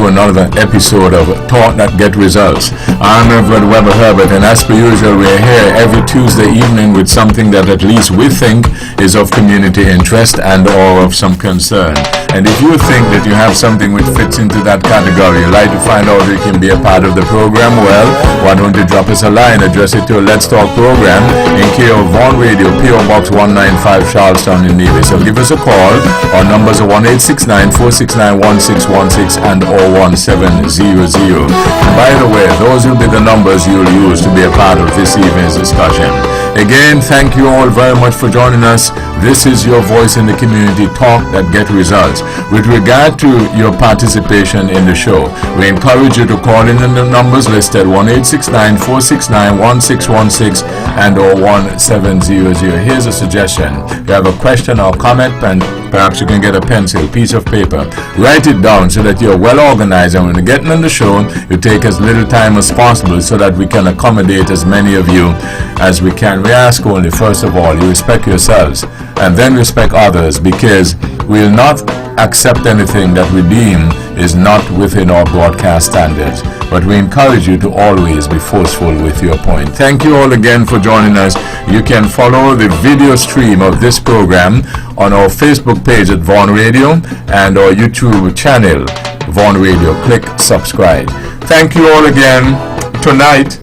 to another episode of Talk That Get Results. I'm Reverend Webbo Herbert, and as per usual, we're here every Tuesday evening with something that at least we think is of community interest and or of some concern. And if you think that you have something which fits into that category, you'd like to find out if you can be a part of the program, well, why don't you drop us a line, address it to a Let's Talk program in care of Vaughan Radio, P.O. Box 195, Charlestown in Nevis. So give us a call. Our numbers are 1-869-469-1616 and 01700. And by the way, those will be the numbers you'll use to be a part of this evening's discussion. Again, thank you all very much for joining us. This is your voice in the community, Talk That Get Results. With regard to your participation in the show, we encourage you to call in the numbers listed 1-869-469-1616 and 01700. Here's a suggestion. You have a question or comment, and perhaps you can get a pencil, piece of paper. Write it down so that you're well organized, and when you're getting on the show, you take as little time as possible so that we can accommodate as many of you as we can. We ask only, first of all, you respect yourselves and then respect others, because we'll not accept anything that we deem is not within our broadcast standards. But we encourage you to always be forceful with your point. Thank you all again for joining us. You can follow the video stream of this program on our Facebook page at Vaughan Radio and our YouTube channel, Vaughan Radio. Click subscribe. Thank you all again. Tonight,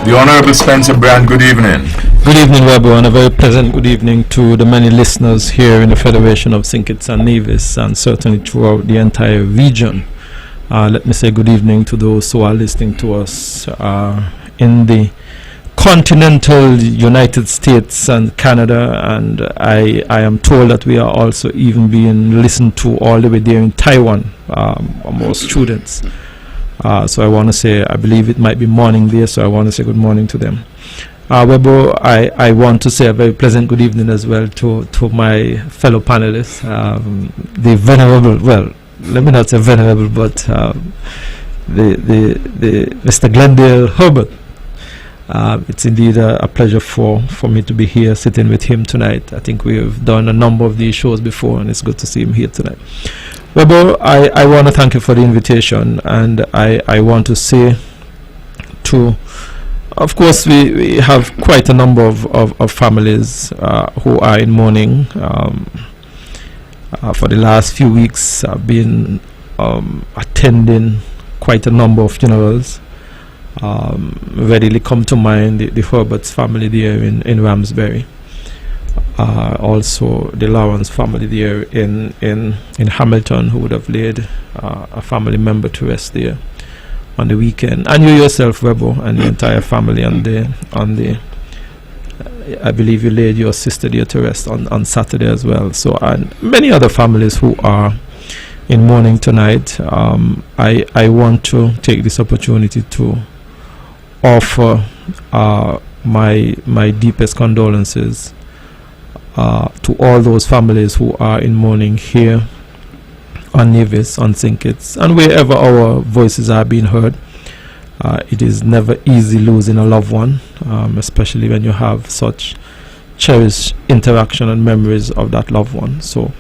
the Honorable Spencer Brand, good evening. Good evening, Webbo, and a very pleasant good evening to the many listeners here in the Federation of St. Kitts and Nevis, and certainly throughout the entire region. Let me say good evening to those who are listening to us in the continental United States and Canada, and I am told that we are also even being listened to all the way there in Taiwan, most students. So I want to say, I believe it might be morning there, so I want to say good morning to them. Webbo, I want to say a very pleasant good evening as well to my fellow panelists, the venerable, well, let me not say venerable, but the Mr. Glendale Herbert. It's indeed a pleasure for me to be here sitting with him tonight. I think we have done a number of these shows before, and it's good to see him here tonight. Webbo, I want to thank you for the invitation, and I want to say to, of course, we have quite a number of families who are in mourning. For the last few weeks, I've been attending quite a number of funerals. Readily come to mind the Herbert's family there in Ramsbury. Also the Lawrence family there in Hamilton, who would have laid a family member to rest there on the weekend, and you yourself, Webbo, and the entire family on the I believe you laid your sister there to rest on Saturday as well. So, and many other families who are in mourning tonight. I want to take this opportunity to offer my deepest condolences to all those families who are in mourning here on Nevis, on St. Kitts, and wherever our voices are being heard. It is never easy losing a loved one, especially when you have such cherished interaction and memories of that loved one. So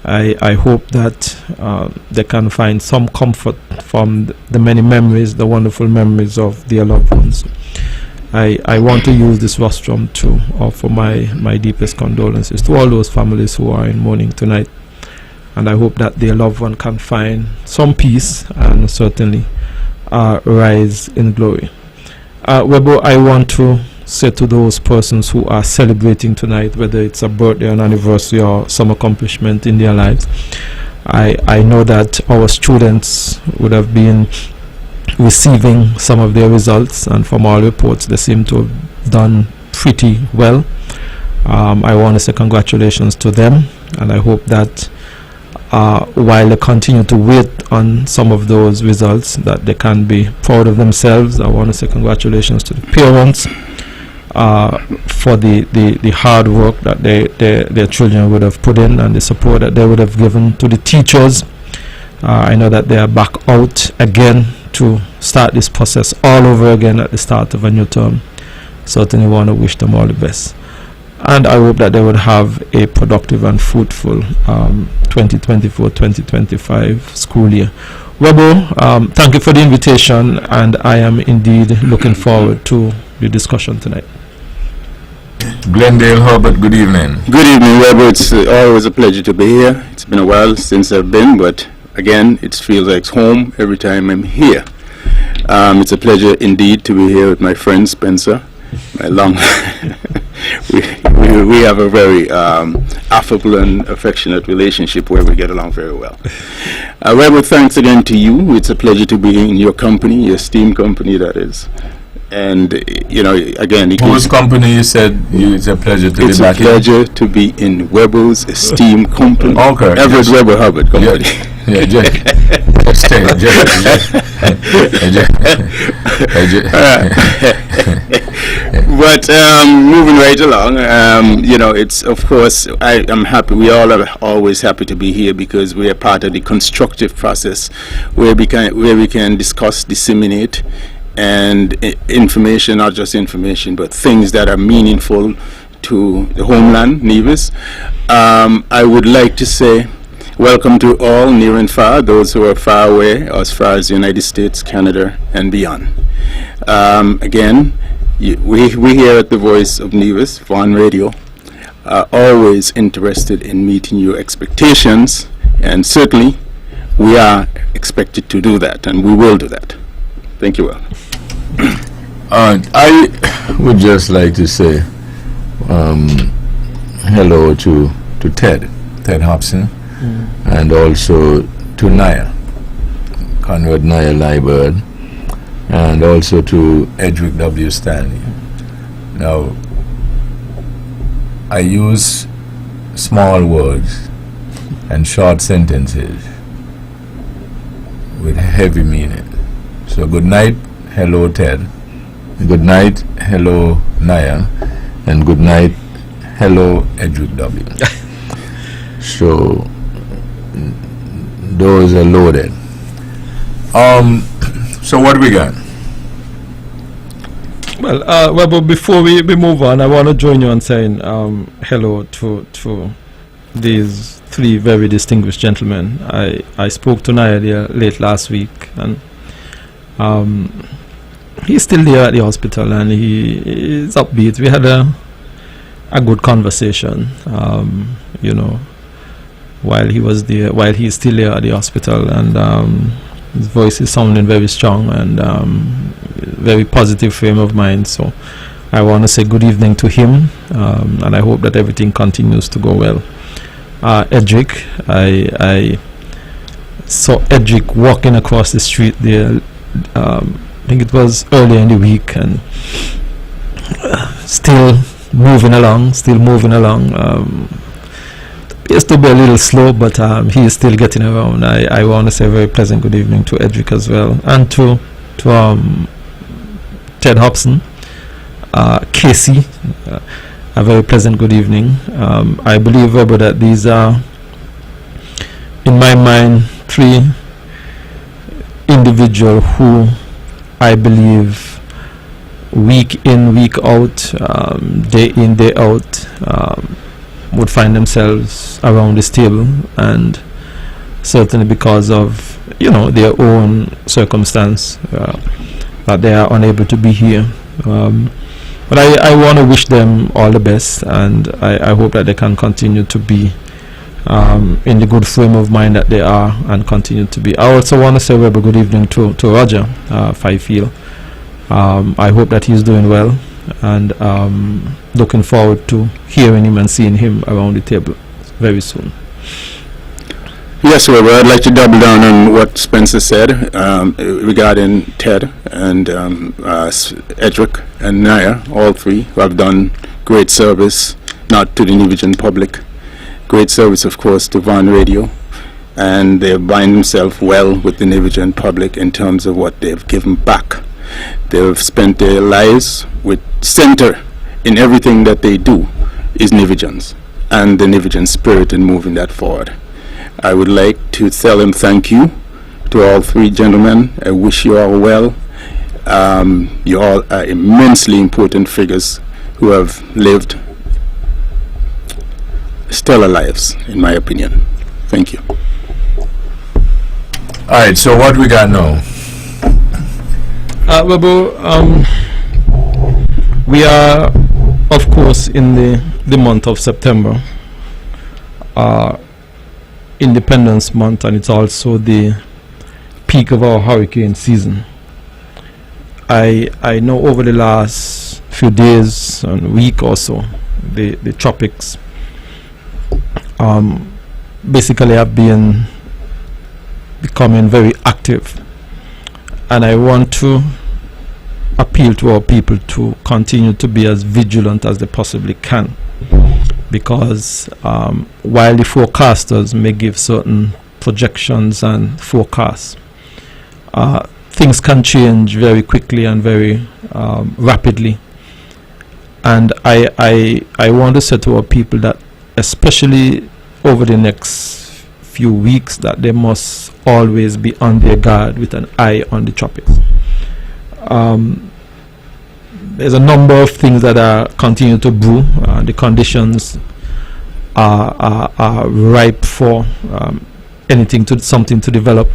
I hope that they can find some comfort from the many memories, the wonderful memories of their loved ones. I want to use this rostrum to offer my deepest condolences to all those families who are in mourning tonight, and I hope that their loved one can find some peace and certainly rise in glory. Webbo, I want to say to those persons who are celebrating tonight, whether it's a birthday, an anniversary, or some accomplishment in their lives, I know that our students would have been receiving some of their results, and from all reports they seem to have done pretty well. I want to say congratulations to them, and I hope that while they continue to wait on some of those results, that they can be proud of themselves. I want to say congratulations to the parents for the hard work that their children would have put in, and the support that they would have given to the teachers. I know that they are back out again to start this process all over again at the start of a new term. Certainly want to wish them all the best. and I hope that they would have a productive and fruitful 2024-2025 school year. Webbo, thank you for the invitation, and I am indeed looking forward to the discussion tonight. Glendale Herbert, good evening. Good evening, Webbo. It's always a pleasure to be here. It's been a while since I've been, but again, it feels like home every time I'm here. It's a pleasure indeed to be here with my friend Spencer. We have a very affable and affectionate relationship where we get along very well. Webbo, thanks again to you. It's a pleasure to be in your company, your esteemed company, that is. And again, whose company you said it's a pleasure to be back in? It's a pleasure to be in Webbo's esteemed company. Okay. Everett Webbo Herbert company. Yeah, just stay. But moving right along, it's, of course, I'm happy. We all are always happy to be here because we are part of the constructive process where we can discuss, disseminate, and information, not just information, but things that are meaningful to the homeland, Nevis. I would like to say welcome to all near and far, those who are far away, as far as the United States, Canada, and beyond. Again, we here at the Voice of Nevis, Vaughan Radio, are always interested in meeting your expectations, and certainly we are expected to do that, and we will do that. Thank you all. I would just like to say hello to Ted Hobson, and also to Naya, Conrad Naya Liebert, and also to Edric W. Stanley. Now, I use small words and short sentences with heavy meaning. So good night, hello Ted. Good night, hello Naya. And good night, hello Edric W. So those are loaded. So what do we got? Well, but before we move on, I want to join you on saying hello to these three very distinguished gentlemen. I spoke to Naya late last week, and he's still there at the hospital, and he is upbeat. We had a good conversation, while he was there, while he's still there at the hospital, and his voice is sounding very strong and very positive frame of mind. So I want to say good evening to him, and I hope that everything continues to go well. Edric, I saw Edric walking across the street there. I think it was early in the week, and still moving along. Appears to be a little slow, but he is still getting around. I want to say a very pleasant good evening to Edric as well, and to Ted Hobson, Casey, a very pleasant good evening. I believe, Webbo, that these are, in my mind, three individuals who I believe week in, week out, day in, day out, would find themselves around this table, and certainly because of their own circumstance that they are unable to be here. But I want to wish them all the best, and I hope that they can continue to be in the good frame of mind that they are, and continue to be. I also want to say a very good evening to Roger Fifield. I hope that he's doing well, and looking forward to hearing him and seeing him around the table very soon. Yes, Webbo, I'd like to double down on what Spencer said regarding Ted and Edric and Naya, all three who have done great service, not to the Nivijan public, great service, of course, to Vaughan Radio, and they bind themselves well with the Nivijan public in terms of what they've given back. They've spent their lives with center in everything that they do is Nivijans and the Nivijan spirit in moving that forward. I would like to tell them thank you to all three gentlemen. I wish you all well. You all are immensely important figures who have lived stellar lives, in my opinion. Thank you. All right, so what we got now? Webbo, we are, of course, in the month of September, Independence Month, and it's also the peak of our hurricane season. I know over the last few days and week or so, the tropics basically have been becoming very active, and I want to appeal to our people to continue to be as vigilant as they possibly can, because while the forecasters may give certain projections and forecasts, things can change very quickly and very rapidly. And I want to say to our people that, especially over the next few weeks, that they must always be on their guard with an eye on the tropics. There's a number of things that are continue to brew. The conditions are ripe for something to develop,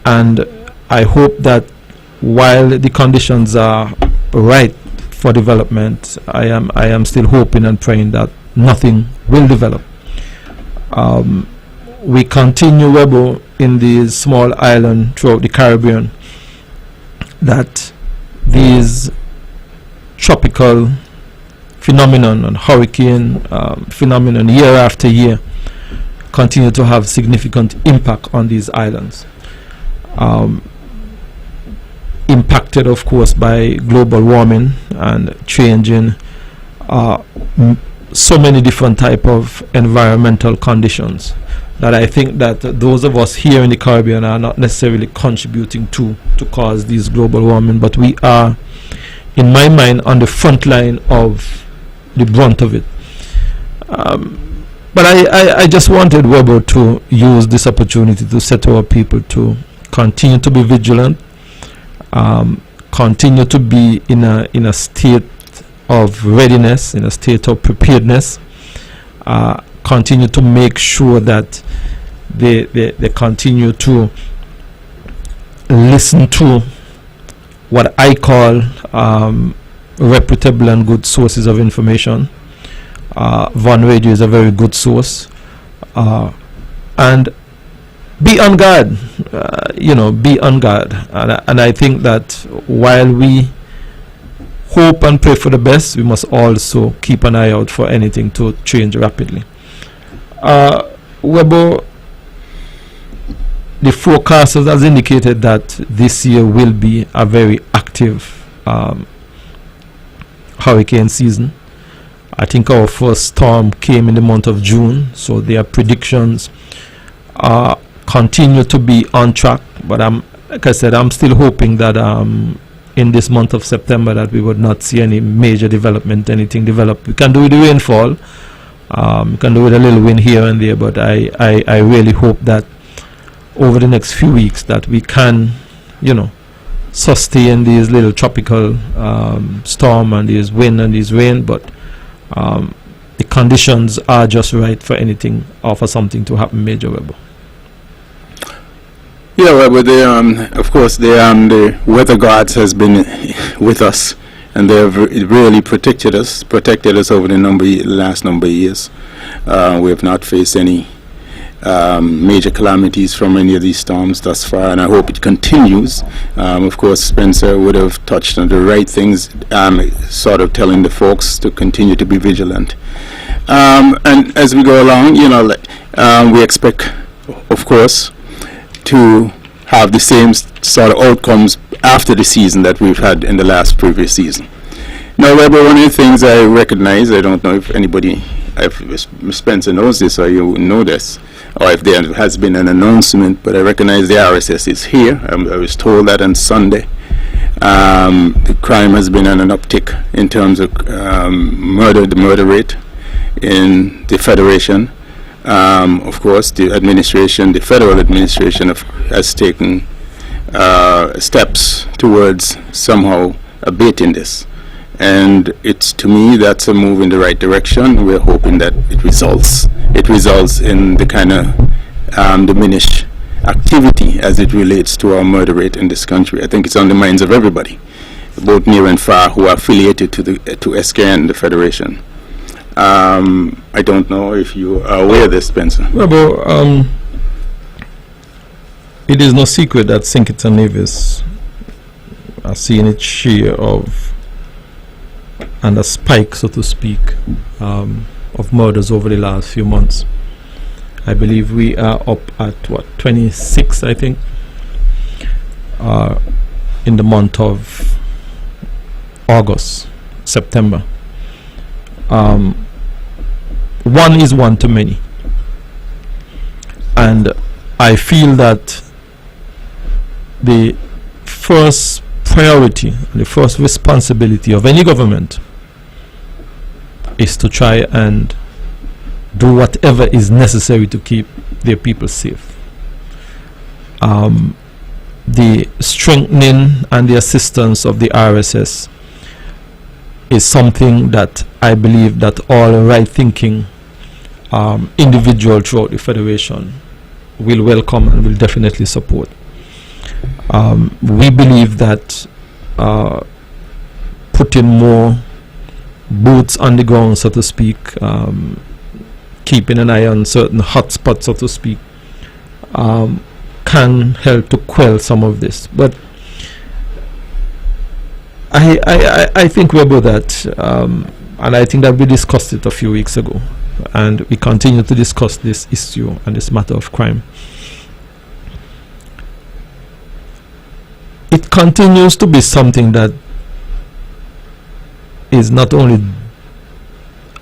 and I hope that while the conditions are right for development, I am still hoping and praying that nothing will develop. We continue, Webbo, in these small islands throughout the Caribbean, that these tropical phenomenon and hurricane phenomenon year after year continue to have significant impact on these islands. Impacted, of course, by global warming and changing so many different type of environmental conditions, that I think that those of us here in the Caribbean are not necessarily contributing to cause these global warming, but we are, in my mind, on the front line of the brunt of it. But I just wanted, Webbo, to use this opportunity to say to our people to continue to be vigilant, continue to be in a state of readiness, in a state of preparedness, continue to make sure that they continue to listen to what I call reputable and good sources of information. Von Radio is a very good source, and be on guard. Be on guard, and I think that while we hope and pray for the best, we must also keep an eye out for anything to change rapidly. Webbo, the forecasters has indicated that this year will be a very active hurricane season. I think our first storm came in the month of June, so their predictions continue to be on track. But like I said, I'm still hoping that in this month of September that we would not see any major development, anything develop. We can do with the rainfall, we can do with a little wind here and there, but I really hope that over the next few weeks that we can, sustain these little tropical storm and these wind and these rain, but the conditions are just right for anything or for something to happen major, Webbo. Yeah, well, of course, the weather gods has been with us, and they have really protected us over the last number of years. We have not faced any major calamities from any of these storms thus far, and I hope it continues. Of course, Spencer would have touched on the right things, sort of telling the folks to continue to be vigilant. And as we go along, we expect, of course, to have the same sort of outcomes after the season that we've had in the previous season. Now, Webbo, one of the things I recognize, I don't know if Spencer knows this or you know this, or if there has been an announcement, but I recognize the RSS is here. I was told that on Sunday. The crime has been on an uptick in terms of the murder rate in the Federation. Of course, the federal administration has taken steps towards somehow abating this. And it's, to me, that's a move in the right direction. We're hoping that it results in the kind of diminished activity as it relates to our murder rate in this country. I think it's on the minds of everybody, both near and far, who are affiliated to SKN, the Federation. I don't know if you are aware of this, Spencer. Webbo, it is no secret that St. Kitts and Nevis are seeing its share of, and a spike, so to speak, of murders over the last few months. I believe we are up at 26, I think, in the month of August, September. One is one too many, and I feel that the first priority, the first responsibility of any government is to try and do whatever is necessary to keep their people safe. The strengthening and the assistance of the RSS is something that I believe that all right-thinking individuals throughout the Federation will welcome and will definitely support. We believe that putting more boots on the ground, so to speak, keeping an eye on certain hotspots, so to speak, can help to quell some of this. But I think, Webbo, that and I think that we discussed it a few weeks ago, and we continue to discuss this issue and this matter of crime. It continues to be something that is not only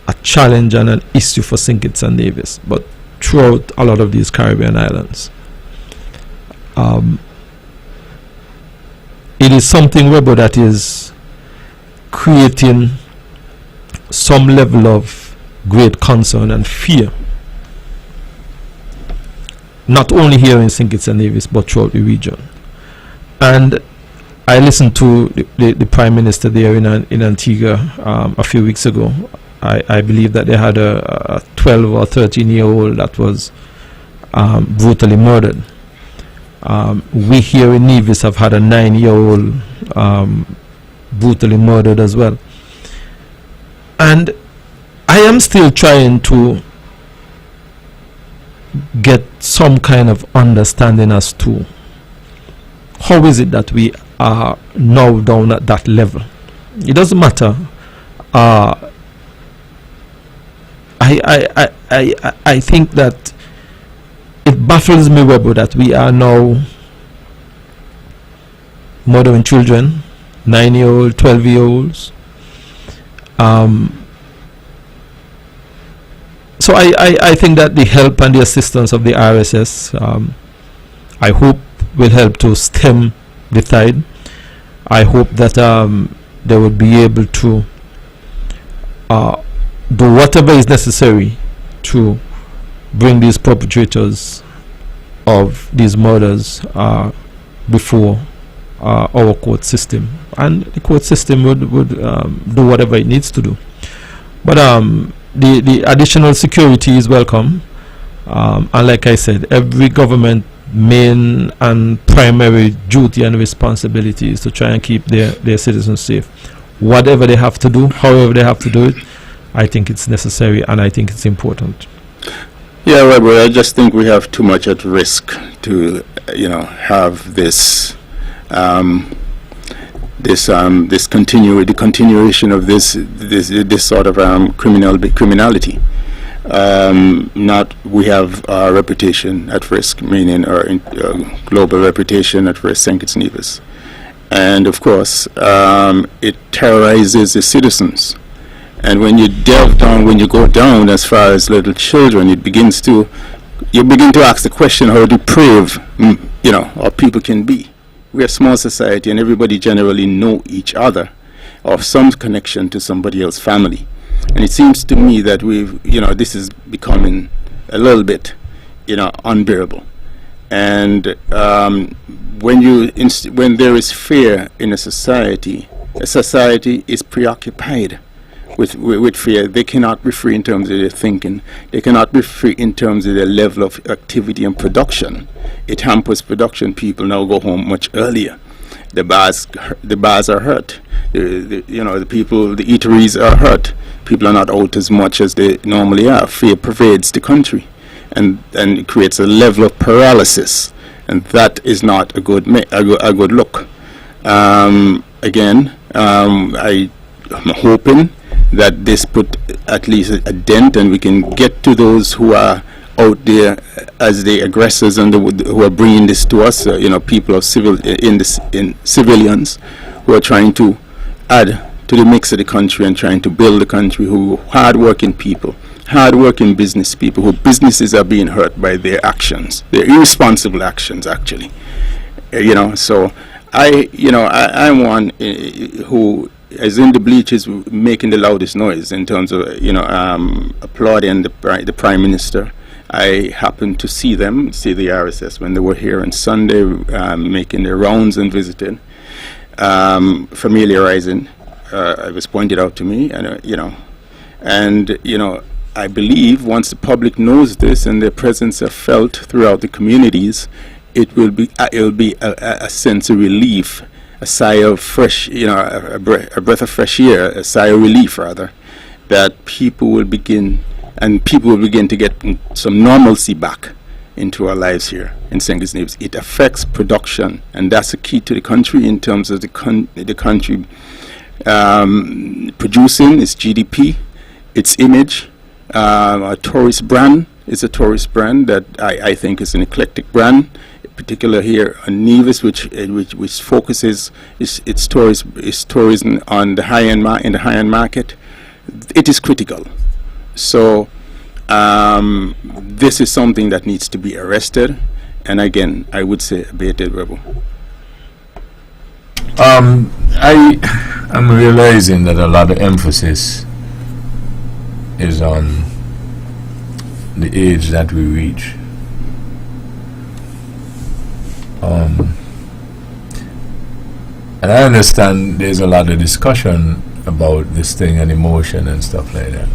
a challenge and an issue for St. Kitts and Nevis, but throughout a lot of these Caribbean islands. It is something, Webbo, that is creating some level of great concern and fear, not only here in St. Kitts and Nevis, but throughout the region. And I listened to the Prime Minister there in Antigua a few weeks ago. I believe that they had a 12 or 13-year-old that was brutally murdered. We here in Nevis have had a 9-year-old brutally murdered as well. And I am still trying to get some kind of understanding as to how is it that we are now down at that level. It doesn't matter. I think that it baffles me, Webbo, that we are now murdering children, 9-year-olds, 12-year-olds. So I think that the help and the assistance of the RSS, I hope, will help to stem the tide. I hope that they will be able to do whatever is necessary to bring these perpetrators of these murders before our court system, and the court system would do whatever it needs to do. But the additional security is welcome, and like I said, every government main and primary duty and responsibility is to try and keep their citizens safe. Whatever they have to do, however they have to do it, I think it's necessary and I think it's important. Yeah, Webbo, I just think we have too much at risk to, have the continuation of this sort of criminality. We have our reputation at risk, meaning our global reputation at risk, St. Kitts Nevis. And of course, it terrorizes the citizens. And when you delve down, when you go down as far as little children, you begin to ask the question how depraved, our people can be. We're a small society and everybody generally know each other or some connection to somebody else's family. And it seems to me that this is becoming a little bit, unbearable. And when there is fear in a society, society is preoccupied with fear. They cannot be free in terms of their thinking. They cannot be free in terms of their level of activity and production. It hampers production. People now go home much earlier. The bars are hurt. The eateries are hurt. People are not out as much as they normally are. Fear pervades the country, and it creates a level of paralysis, and that is not a good look. I'm hoping that this put at least a dent, and we can get to those who are out there as the aggressors and who are bringing this to us. People of civilians who are trying to add to the mix of the country and trying to build the country. Who hard-working people, hard-working business people, who businesses are being hurt by their actions, their irresponsible actions, actually. So I'm one who is in the bleachers making the loudest noise in terms of applauding the Prime Minister. I happened to see the RSS when they were here on Sunday, making their rounds and visiting, familiarizing. It was pointed out to me, and I believe once the public knows this and their presence are felt throughout the communities, it will be a sense of relief, a sigh of fresh, a breath of fresh air, a sigh of relief rather, that people will begin to get some normalcy back into our lives here in St. Kitts Nevis. It affects production, and that's the key to the country in terms of the country producing its GDP, its image. A tourist brand is a tourist brand that I think is an eclectic brand, in particular here on Nevis, which focuses its tourism on the high-end in the high-end market. It is critical. So this is something that needs to be arrested, and again, I would say abated, Webbo. I'm realizing that a lot of emphasis is on the age that we reach. And I understand there's a lot of discussion about this thing and emotion and stuff like that.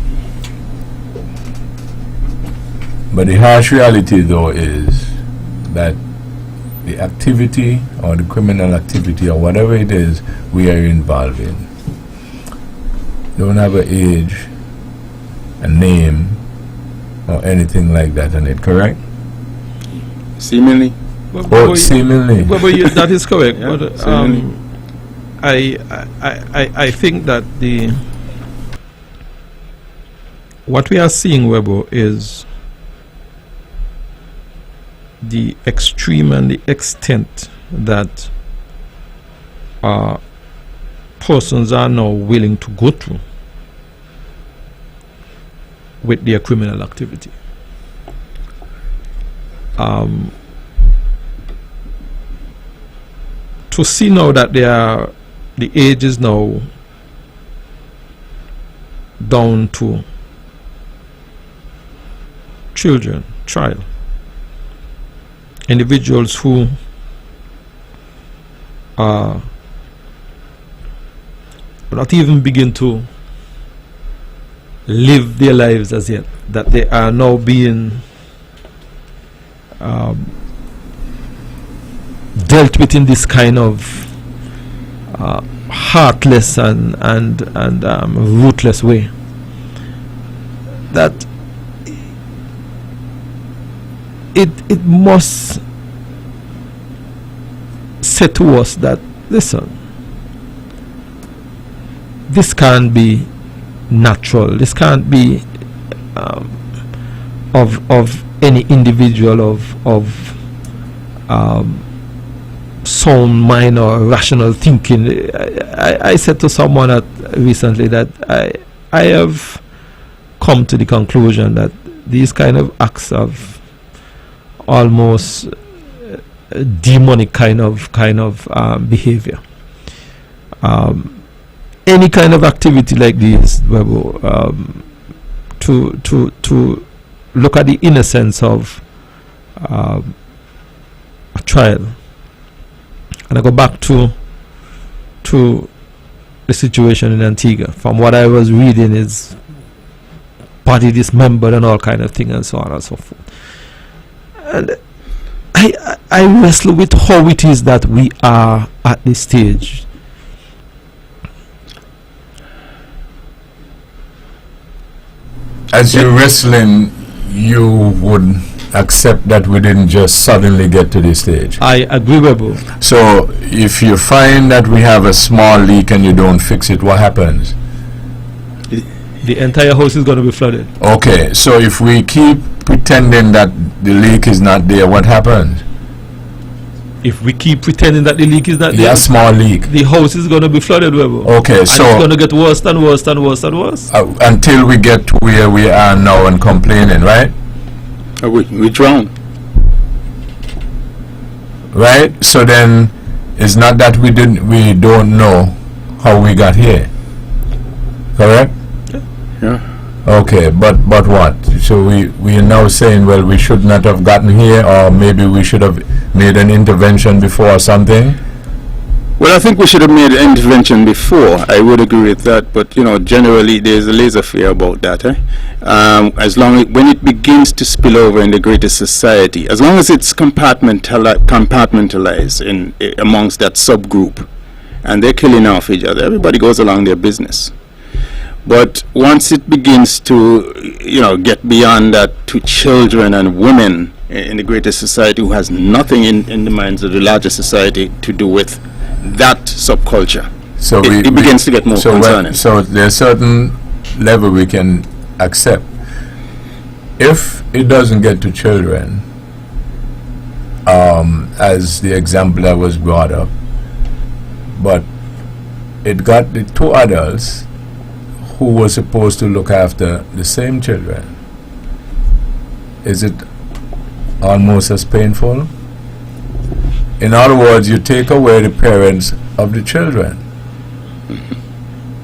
But the harsh reality, though, is that the activity or the criminal activity or whatever it is we are involved in don't have an age, a name, or anything like that on it, correct? Seemingly. Seemingly. That is correct. Yeah, but seemingly. I think that what we are seeing, Webbo, is the extreme and the extent that persons are now willing to go through with their criminal activity. To see now that the age is now down to child, individuals who not even begin to live their lives as yet, that they are now being dealt with in this kind of heartless and ruthless way, that it must say to us that, listen, this can't be natural, this can't be of any individual of sound mind or rational thinking. I said to someone recently that I have come to the conclusion that these kind of acts of almost demonic kind of behavior, any kind of activity like this, to look at the innocence of a child. And I go back to the situation in Antigua. From what I was reading, is party dismembered and all kind of things and so on and so forth. And I wrestle with how it is that we are at this stage. As you're wrestling, you would accept that we didn't just suddenly get to this stage. I agree, Webbo. So if you find that we have a small leak and you don't fix it, what happens? The entire house is going to be flooded. Okay, so if we keep pretending that the leak is not there, what happens? If we keep pretending that the leak is not there, A small leak. the house is going to be flooded, Webbo. Okay, And so it's going to get worse and worse and worse and worse. until we get to where we are now and complaining, right? We drown. Right? So then it's not that we don't know how we got here. Correct? Yeah. Okay, but what? So we are now saying, well, we should not have gotten here, or maybe we should have made an intervention before or something? Well, I think we should have made an intervention before. I would agree with that, but generally there's a laissez-faire about that. As long as when it begins to spill over in the greater society, as long as it's compartmentalized in amongst that subgroup, and they're killing off each other, everybody goes along their business. But once it begins to, get beyond that to children and women in the greater society who has nothing in the minds of the larger society to do with that subculture, So it begins to get more concerning. So there's certain level we can accept. If it doesn't get to children, as the example that was brought up, but it got the two adults who were supposed to look after the same children, is it almost as painful? In other words, you take away the parents of the children.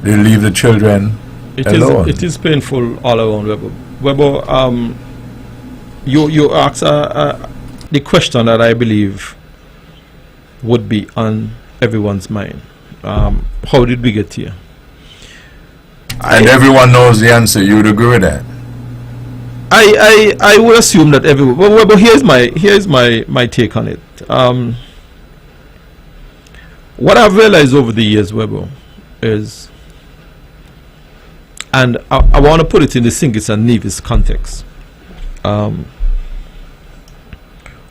You leave the children alone. It is painful all around, Webbo. Webbo, you asked the question that I believe would be on everyone's mind. How did we get here? And everyone knows the answer. You would agree with that? I would assume that everyone. Well, but here's my take on it. What I've realized over the years, Webbo, is, and I want to put it in the Singis and Nevis context.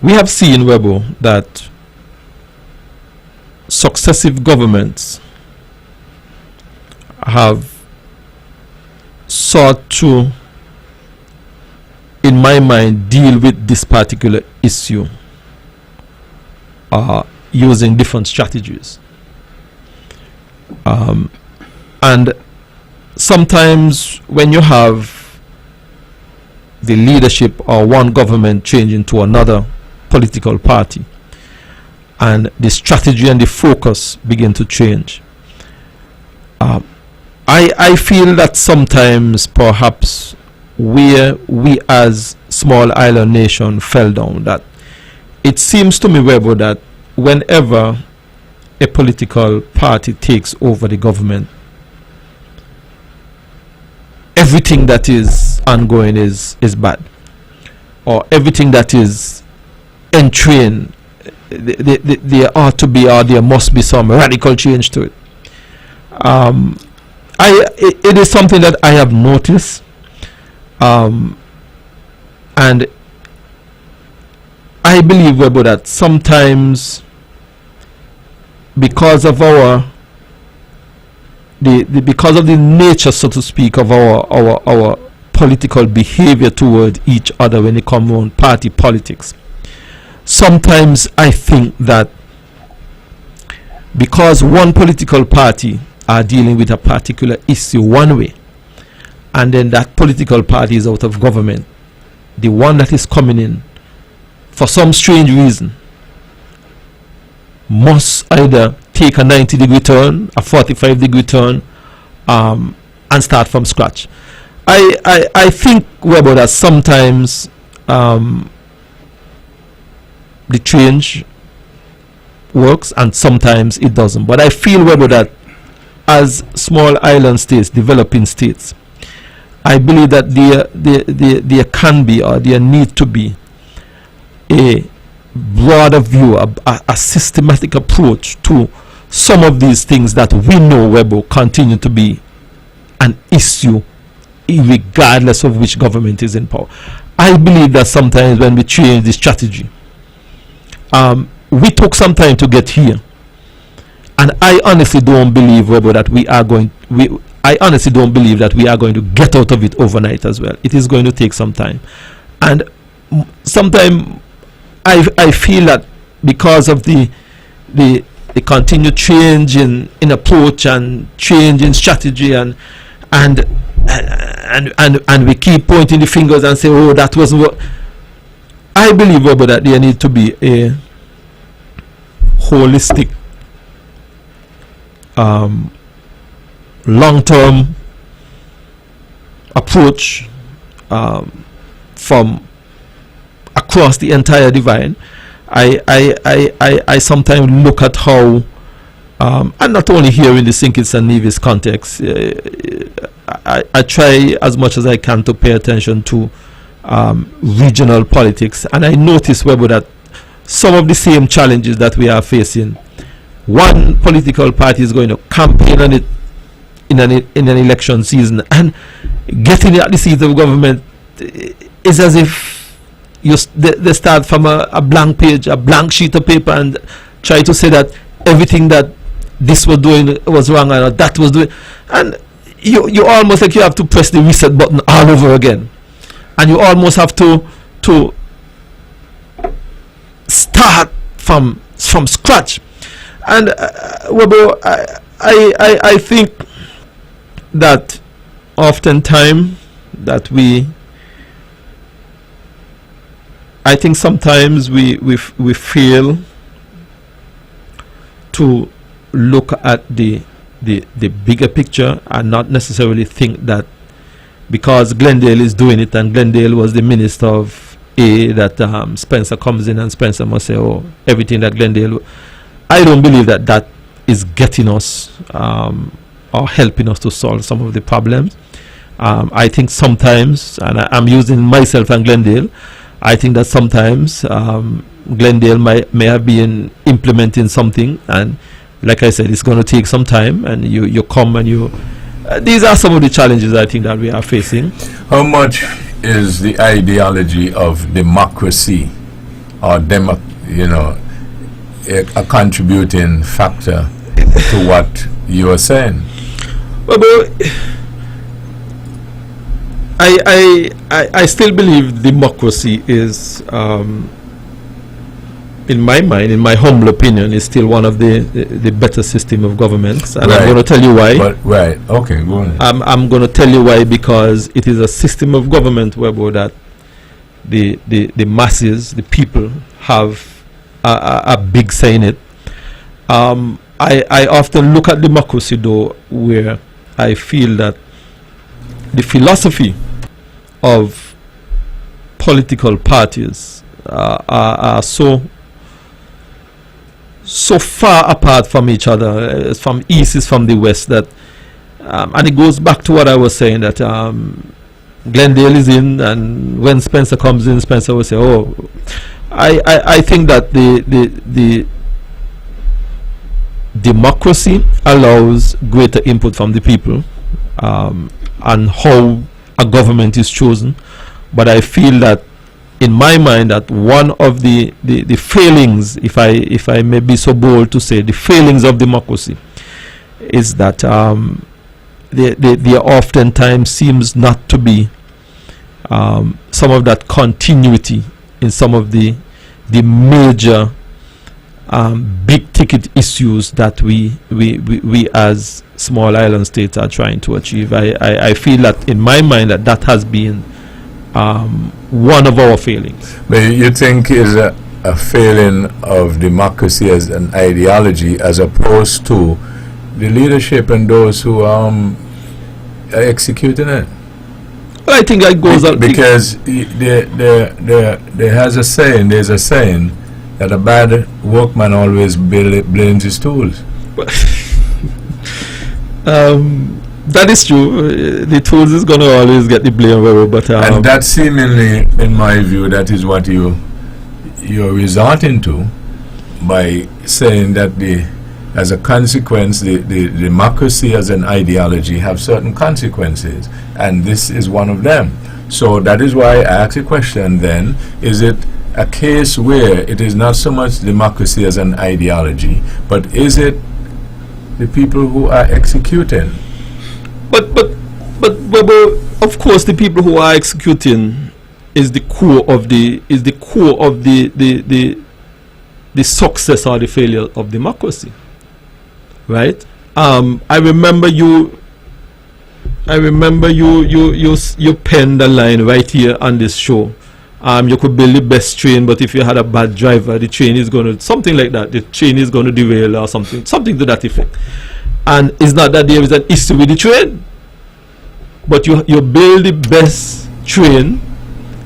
We have seen, Webbo, that successive governments have sought to, in my mind, deal with this particular issue using different strategies. And sometimes when you have the leadership or one government changing to another political party, and the strategy and the focus begin to change, I feel that sometimes perhaps where we as small island nation fell down, that it seems to me, Webbo, that whenever a political party takes over the government, everything that is ongoing is bad, or everything that is entrained, there ought to be, or there must be some radical change to it. It is something that I have noticed, and I believe, Webbo, that sometimes because of because of the nature, so to speak, of our political behavior toward each other when it comes on party politics, sometimes I think that because one political party are dealing with a particular issue one way, and then that political party is out of government, the one that is coming in, for some strange reason, must either take a 90-degree turn, a 45-degree turn, and start from scratch. I think, Webbo, that sometimes the change works and sometimes it doesn't. But I feel, Webbo, that as small island states, developing states, I believe that there can be, or there need to be, a broader view, a systematic approach to some of these things that we know, Webbo, continue to be an issue regardless of which government is in power. I believe that sometimes when we change the strategy, we took some time to get here, and I honestly don't believe, Webbo, that I honestly don't believe that we are going to get out of it overnight as well. It is going to take some time, and sometimes I feel that because of the continued change in approach and change in strategy, and we keep pointing the fingers and say, oh, that wasn't what. I believe, Webbo, that there need to be a holistic, long-term approach from across the entire divide. I sometimes look at how, and not only here in the St. Kitts and Nevis context, I try as much as I can to pay attention to regional politics, and I notice, Webbo, that some of the same challenges that we are facing, one political party is going to campaign on it in an election season, and getting at the seat of government is as if they start from a blank page, a blank sheet of paper, and try to say that everything that this was doing was wrong or that was doing, and you almost like you have to press the reset button all over again, and you almost have to start from scratch. And Webbo, I think that oftentimes that I think sometimes we fail to look at the bigger picture and not necessarily think that because Glendale is doing it, and Glendale was the minister of A, that Spencer comes in and Spencer must say, oh, everything that Glendale. I don't believe that is getting us or helping us to solve some of the problems. I think sometimes, and I'm using myself and Glendale, I think that sometimes Glendale may have been implementing something, and like I said, it's going to take some time, and you come and you these are some of the challenges I think that we are facing. How much is the ideology of democracy or a contributing factor to what you are saying? Well, I still believe democracy is, in my mind, in my humble opinion, is still one of the better system of governments, and I'm going to tell you why. Right. Okay, go on. I'm going to tell you why, because it is a system of government, Webbo, that the masses, the people, have a big say in it. I often look at democracy, though, where I feel that the philosophy of political parties are so far apart from each other, from east is from the west, that and it goes back to what I was saying, that Glendale is in, and when Spencer comes in, Spencer will say, oh, I think that the democracy allows greater input from the people and how a government is chosen, but I feel that, in my mind, that one of the failings, if I may be so bold to say, the failings of democracy is that there oftentimes seems not to be some of that continuity in some of the major big ticket issues that we as small island states are trying to achieve. I feel that, in my mind, that has been one of our failings. But you think is a failing of democracy as an ideology, as opposed to the leadership and those who are executing it? Well, I think that goes on because there has a saying. There's a saying that a bad workman always blames his tools. That is true. The tools is gonna always get the blame, but and that seemingly, in my view, that is what you're resorting to by saying that as a consequence, the democracy as an ideology have certain consequences, and this is one of them. So that is why I ask the question then, is it a case where it is not so much democracy as an ideology, but is it the people who are executing? But of course, the people who are executing is the core of the success or the failure of democracy, right? I remember you penned the line right here on this show. You could build the best train, but if you had a bad driver, the train is going to, something like that, the train is going to derail or something to that effect. And it's not that there is an issue with the train, but you build the best train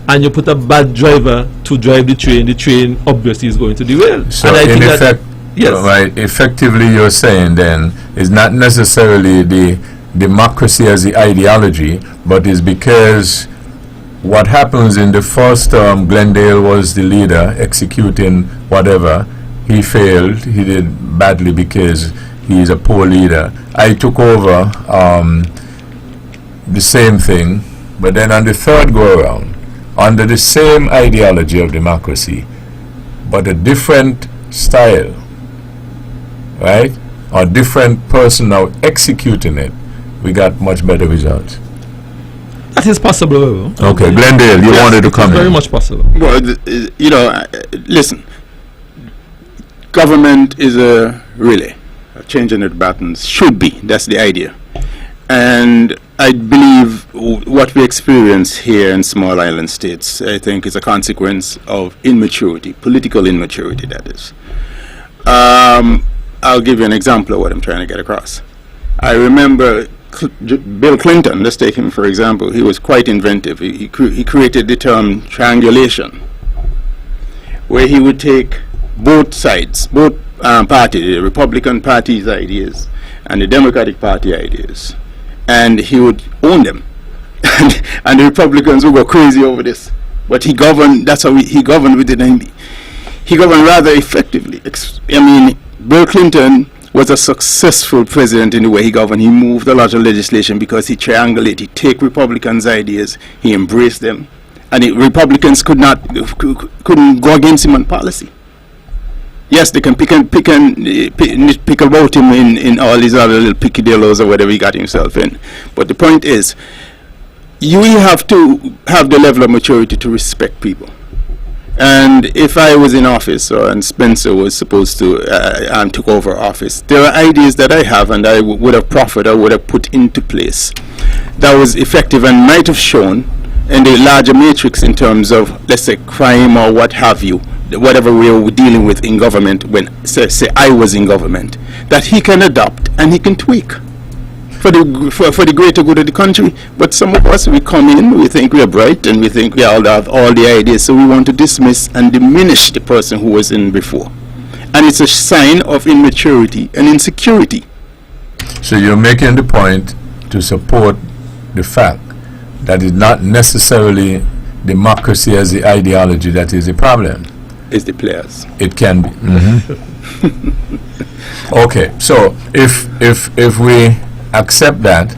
and you put a bad driver to drive the train obviously is going to derail. So and I in think effect, yes. Right, effectively you're saying then, it's not necessarily the democracy as the ideology, but it's because what happens in the first term, Glendale was the leader executing whatever. He failed. He did badly because he is a poor leader. I took over the same thing, but then on the third go around, under the same ideology of democracy, but a different style, right? Or different person now executing it, we got much better results. That is possible. Okay, Glendale, you wanted to come in. Very much possible. Well, listen, government is a relay. Changing the buttons should be. That's the idea. And I believe what we experience here in small island states, I think, is a consequence of immaturity, political immaturity, that is. I'll give you an example of what I'm trying to get across. I remember Bill Clinton, let's take him for example. He was quite inventive. He created the term triangulation, where he would take both sides, both parties, the Republican Party's ideas and the Democratic Party ideas, and he would own them. And the Republicans would go crazy over this. But he governed, that's how he governed with it. He governed rather effectively. I mean, Bill Clinton was a successful president in the way he governed. He moved a lot of legislation because he triangulated. He take Republicans' ideas, he embraced them, and the Republicans couldn't go against him on policy. Yes, they can pick about him in all these other little picadillos or whatever he got himself in. But the point is, you have to have the level of maturity to respect people. And if I was in office, and Spencer was supposed to took over office, there are ideas that I have and I would have proffered, I would have put into place that was effective and might have shown in the larger matrix in terms of, let's say, crime or what have you, whatever we were dealing with in government when, say I was in government, that he can adopt and he can tweak for the greater good of the country. But some of us, we come in, we think we are bright and we think we all have all the ideas, so we want to dismiss and diminish the person who was in before. And it's a sign of immaturity and insecurity. So you're making the point to support the fact that it's not necessarily democracy as the ideology that is the problem. It's the players. It can be. Okay, so if we accept that,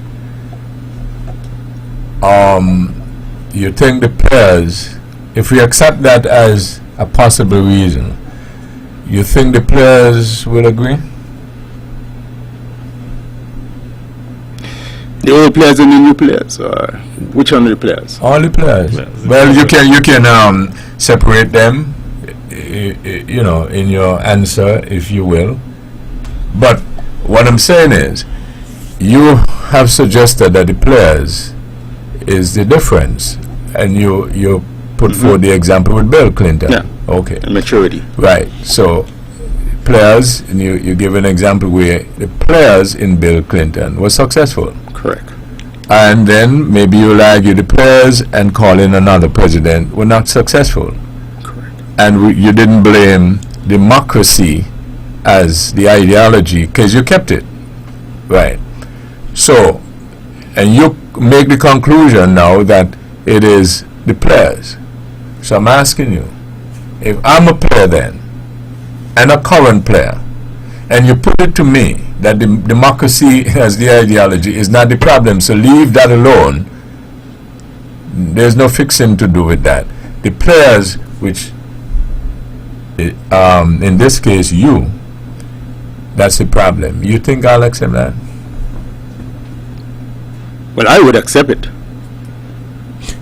you think the players, if we accept that as a possible reason, you think the players will agree? The old players and the new players, or which one of the players? All the players. Well, you can separate them, in your answer, if you will. But what I'm saying is, you have suggested that the players is the difference, and you put forward the example with Bill Clinton. Yeah. Okay. And maturity. Right. So players, and you give an example where the players in Bill Clinton were successful. Correct. And then maybe you'll argue the players and call in another president were not successful. Correct. And you didn't blame democracy as the ideology because you kept it. Right. So, and you make the conclusion now that it is the players. So I'm asking you, if I'm a player then, and a current player, and you put it to me that the democracy as the ideology is not the problem, so leave that alone, there's no fixing to do with that. The players, which in this case you, that's the problem. You think I'll accept that? Well, I would accept it.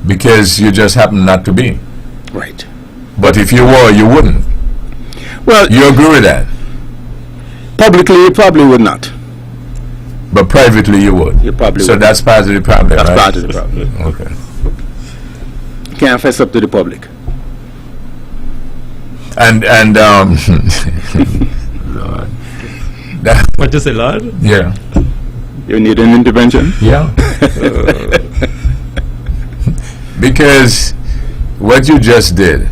Because you just happen not to be. Right. But if you were, you wouldn't. Well, You agree with that? publicly, you probably would not. But privately you would. You probably So would. that's part of the problem, That's right? part of the problem. Okay. You can't fess up to the public. And Lord. What you say, Lord? Yeah. You need an intervention? Yeah. Because what you just did,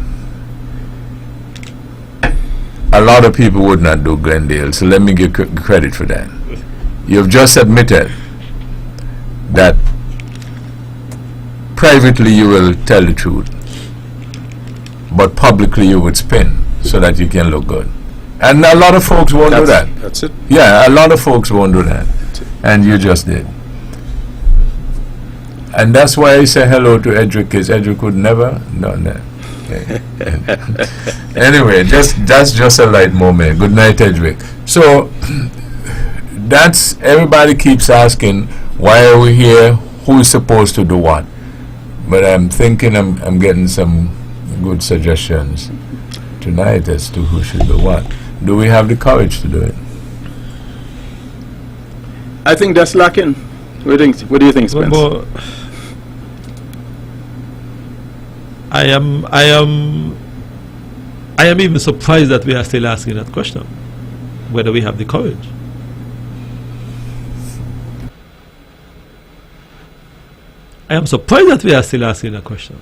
a lot of people would not do Glendale, so let me give credit for that. You've just admitted that privately you will tell the truth, but publicly you would spin so that you can look good. And a lot of folks won't do that. That's it. Yeah, a lot of folks won't do that. And you just did. And that's why I say hello to Edric, because Edric would never. No. Anyway, that's just a light moment. Good night, Edric. So that's, everybody keeps asking, why are we here? Who is supposed to do what? But I'm thinking I'm getting some good suggestions tonight as to who should do what. Do we have the courage to do it? I think that's lacking. What do you think, Spence? Well, I am even surprised that we are still asking that question, whether we have the courage. I am surprised that we are still asking that question,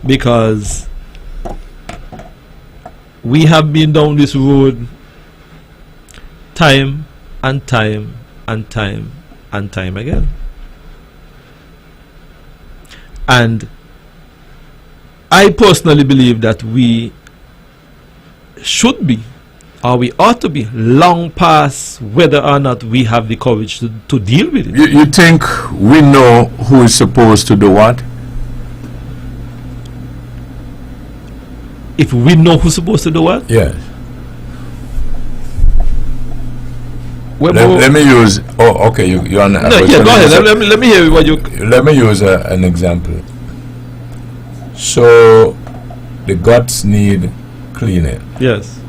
because we have been down this road time and time and time and time again. And I personally believe that we should be, or we ought to be, long past whether or not we have the courage to deal with it. You think we know who is supposed to do what? If we know who's supposed to do what? Yes. Webbo, Let me use. Oh, okay. You're on. no, yeah, go ahead. Let me hear what you. Let me use an example. So, the guts need cleaning, Yes.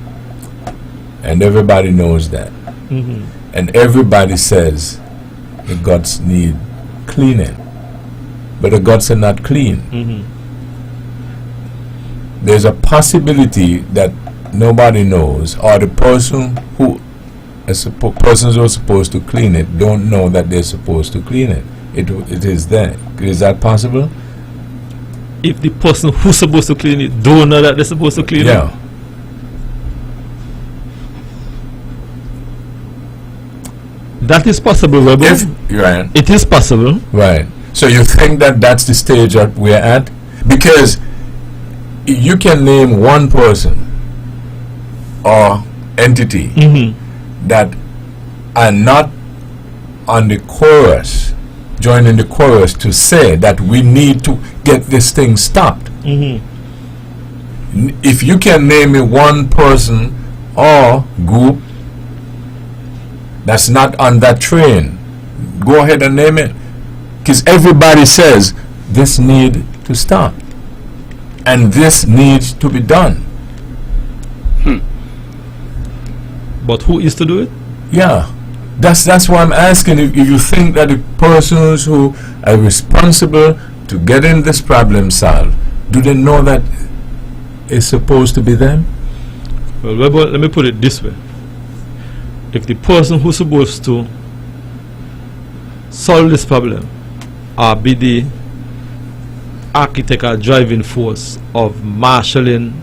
and everybody knows that. Mm-hmm. And everybody says the guts need cleaning, but the guts are not clean. Mm-hmm. There's a possibility that nobody knows, or the person who persons who are supposed to clean it don't know that they're supposed to clean it. It is there. Is that possible? If the person who's supposed to clean it don't know that they're supposed to clean Yeah. it, that is possible, Webbo. Right. It is possible. Right. So you think that that's the stage that we're at? Because you can name one person or entity Mm-hmm. that are not on the chorus, joining the chorus to say that we need to get this thing stopped. Mm-hmm. If you can name me one person or group that's not on that train, go ahead and name it. Because everybody says this need to stop and this needs to be done. But who is to do it? Yeah, that's why I'm asking if you think that the persons who are responsible to getting this problem solved, do they know that it's supposed to be them? Well, Webbo, let me put it this way. If the person who's supposed to solve this problem or be the architect or driving force of marshalling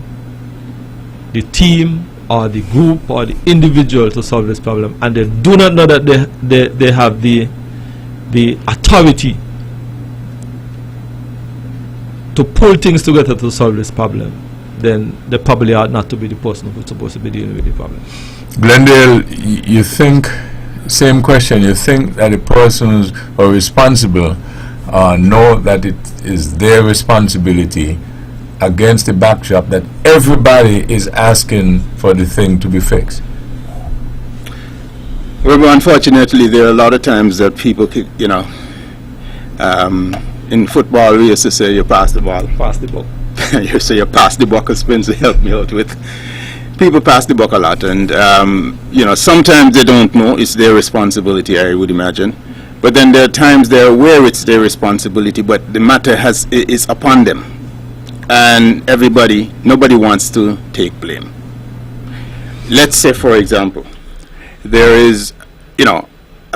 the team or the group or the individual to solve this problem, and they do not know that they have the authority to pull things together to solve this problem, then they probably ought not to be the person who's supposed to be dealing with the problem. Glendale, you think, same question, you think that the persons who are responsible know that it is their responsibility against the backdrop that everybody is asking for the thing to be fixed? Well, unfortunately, there are a lot of times that people, in football we used to say you pass the ball. Pass the buck. You say you pass the buck, as Spencer helped me out with. People pass the buck a lot, and sometimes they don't know it's their responsibility, I would imagine. But then there are times they're aware it's their responsibility, but the matter is upon them. And nobody wants to take blame. Let's say, for example, there is, a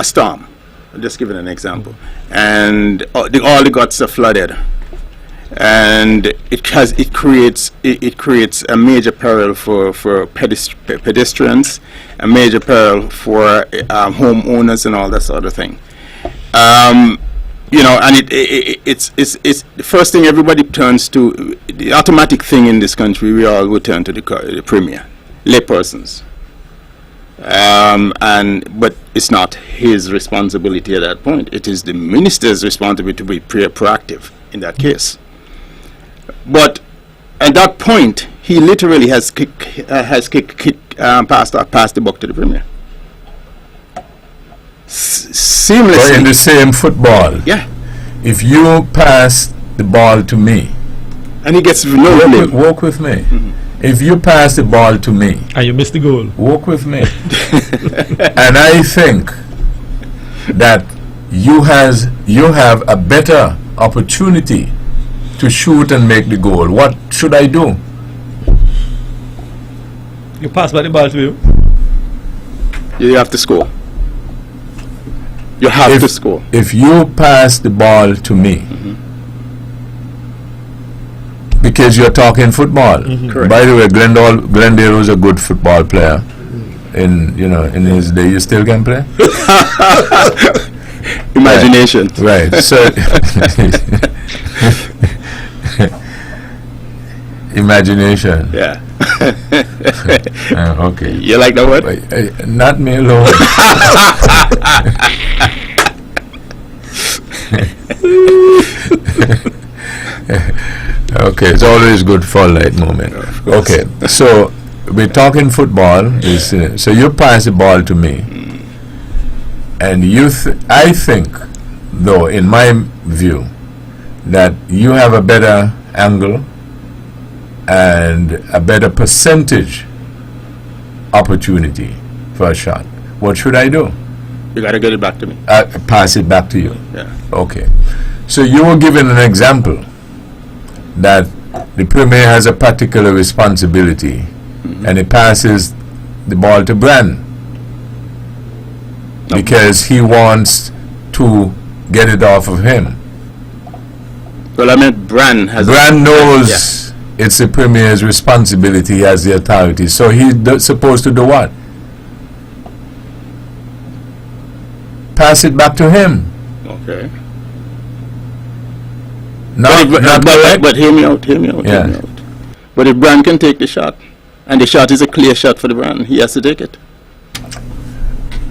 storm. I'm just giving an example. And all the guts are flooded. And it creates a major peril for pedestrians, a major peril for homeowners and all that sort of thing. And it's the first thing everybody turns to. The automatic thing in this country, we all would turn to the premier, laypersons. But it's not his responsibility at that point. It is the minister's responsibility to be proactive in that case. But at that point, he literally has passed the buck to the premier. Seamlessly. But in the same football. Yeah. If you pass the ball to me, and he gets no blame. Walk with me. Mm-hmm. If you pass the ball to me and you miss the goal, walk with me. And I think that you have a better opportunity to shoot and make the goal. What should I do? You pass by the ball to you. You have to score. You have to score. If you pass the ball to me, mm-hmm. because you're talking football. Mm-hmm. Correct. By the way, Glendale was a good football player. In his day. You still can play? Imagination. Right. So imagination. Yeah. Okay. You like that word? Not me alone. Okay, it's always good for a light moment. Okay, so we're talking football. So you pass the ball to me, and I think, though, in my view, that you have a better angle and a better percentage opportunity for a shot. What should I do? You got to get it back to me. Pass it back to you. Yeah. Okay. So you were given an example that the premier has a particular responsibility, mm-hmm. and he passes the ball to Bran because he wants to get it off of him. Well, I meant Bran knows it's the premier's responsibility. He has the authority. So he's supposed to do what? Pass it back to him. Okay. But hear me out. Yeah. But if Bran can take the shot, and the shot is a clear shot for the Bran, he has to take it.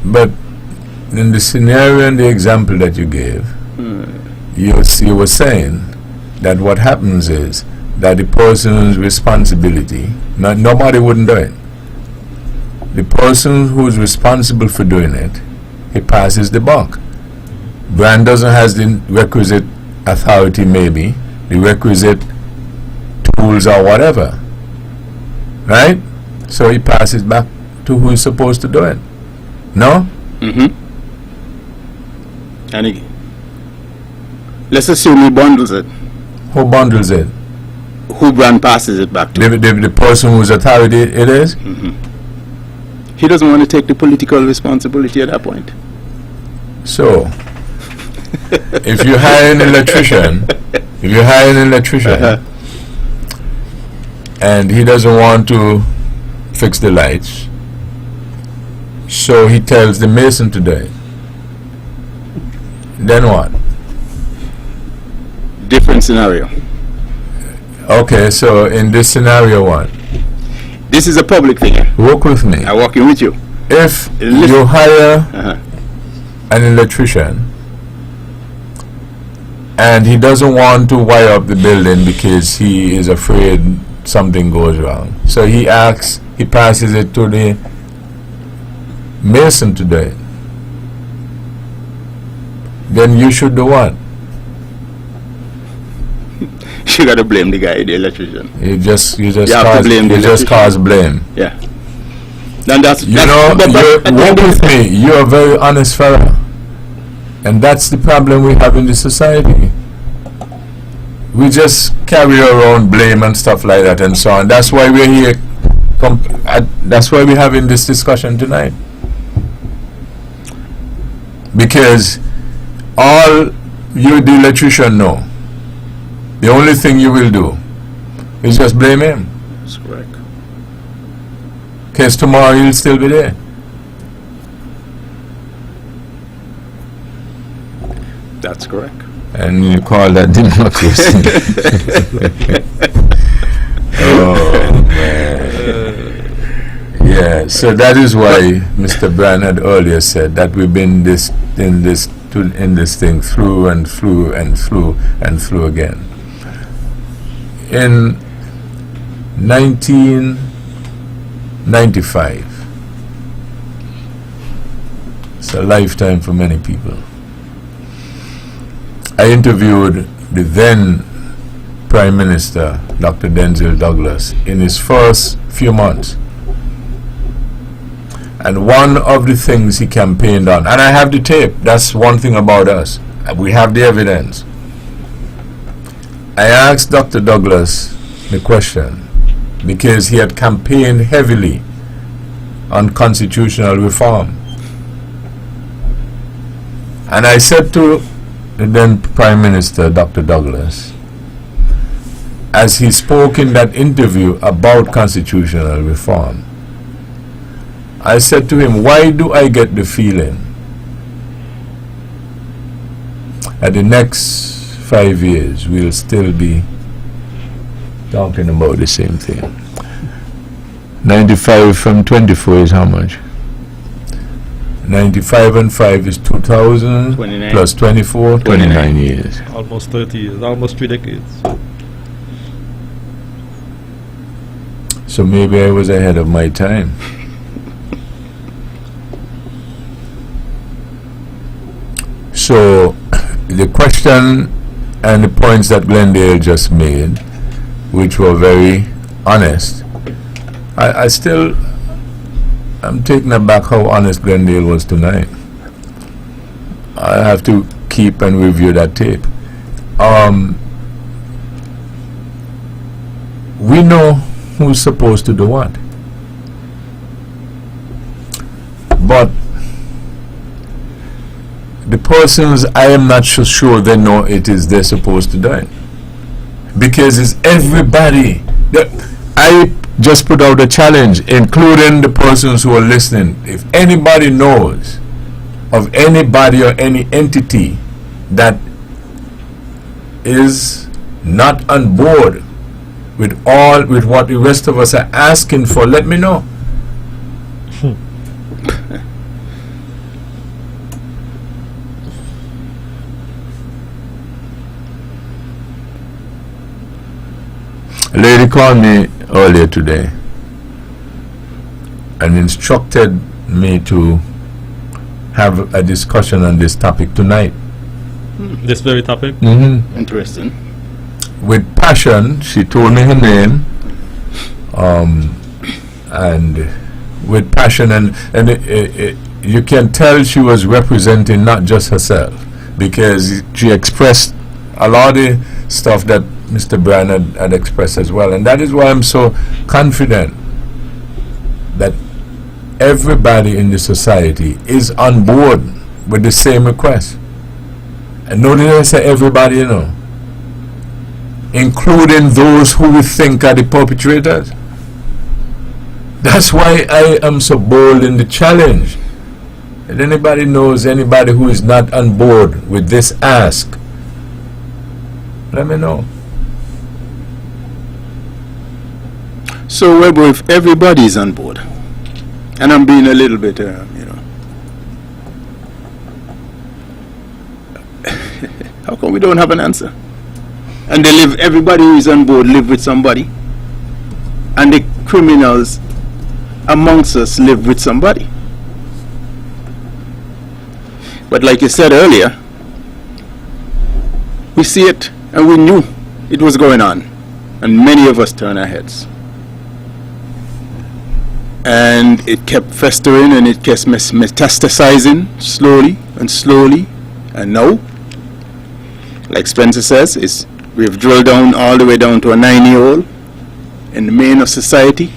But in the scenario and the example that you gave, you were saying that what happens is that the person's responsibility, nobody wouldn't do it. The person who's responsible for doing it, he passes the buck. Bran doesn't have the requisite authority, maybe the requisite tools or whatever, right? So he passes back to who is supposed to do it. No? Mm-hmm. And let's assume he bundles it. Who bundles it? Who Bran passes it back to? The person whose authority it is? Mm-hmm. He doesn't want to take the political responsibility at that point. So if you hire an electrician, and he doesn't want to fix the lights. So he tells the mason to do it. Then what? Different scenario. Okay, so in this scenario, what? This is a public figure. Work with me. I'm working with you. If Listen. you hire Uh-huh. an electrician and he doesn't want to wire up the building because he is afraid something goes wrong, so he passes it to the mason to do it, then you should do what? You got to blame the guy, the electrician. You just have to blame the electrician. cause blame. Yeah. Then that's You know, work with me. You're a very honest fellow, and that's the problem we have in the society. We just carry around blame and stuff like that and so on. That's why we're here. That's why we're having this discussion tonight. Because all you, the electrician, know, the only thing you will do is just blame him. That's correct. Because tomorrow he'll still be there. That's correct. And you call that democracy. Oh, man. Yeah, so that is why Mr. Brand had earlier said that we've been in this thing through and through and through and through again. In 1995, it's a lifetime for many people, I interviewed the then Prime Minister, Dr. Denzel Douglas, in his first few months. And one of the things he campaigned on, and I have the tape, that's one thing about us, we have the evidence. I asked Dr. Douglas the question because he had campaigned heavily on constitutional reform. And I said to the then Prime Minister, Dr. Douglas, as he spoke in that interview about constitutional reform, I said to him, why do I get the feeling that the next 5 years we'll still be talking about the same thing? 95 from 24 is how much? 95 and 5 is 2000 29. plus 24, 29 years. Almost 30 years, almost 3 decades. So maybe I was ahead of my time. So the question and the points that Glendale just made, which were very honest, I'm taken aback how honest Glendale was tonight. I have to keep and review that tape. We know who's supposed to do what, but the persons, I am not so sure they know it is they're supposed to do it, because it's everybody. I just put out a challenge, including the persons who are listening. If anybody knows of anybody or any entity that is not on board with what the rest of us are asking for, let me know. A lady called me earlier today and instructed me to have a discussion on this topic tonight. This very topic? Mm-hmm. Interesting. With passion, she told me her name, and with passion, and you can tell she was representing not just herself, because she expressed a lot of the stuff that Mr. Bryan had expressed as well. And that is why I'm so confident that everybody in the society is on board with the same request. And notice I say everybody, you know, including those who we think are the perpetrators. That's why I am so bold in the challenge. If anybody knows anybody who is not on board with this ask, let me know. So, Webbo, if everybody is on board, and I'm being a little bit, how come we don't have an answer? And everybody who is on board live with somebody, and the criminals amongst us live with somebody. But like you said earlier, we see it and we knew it was going on, and many of us turned our heads. And it kept festering and it kept metastasizing slowly and slowly, and now, like Spencer says, we've drilled down all the way down to a 9-year-old in the main of society.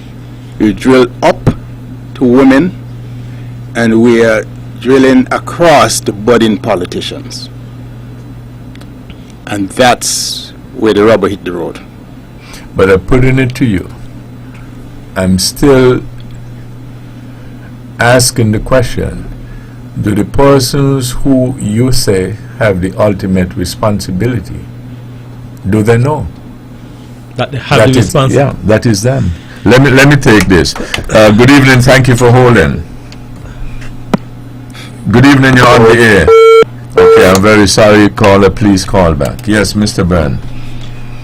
We drill up to women, and we are drilling across the budding politicians. And that's where the rubber hit the road. But I'm putting it to you, I'm still asking the question, do the persons who you say have the ultimate responsibility, do they know that they have the responsibility? Yeah, that is them. Let me take this. Good evening, thank you for holding. Good evening, you're on the air. Okay, I'm very sorry, caller, please call back. Yes, Mr. Byrne.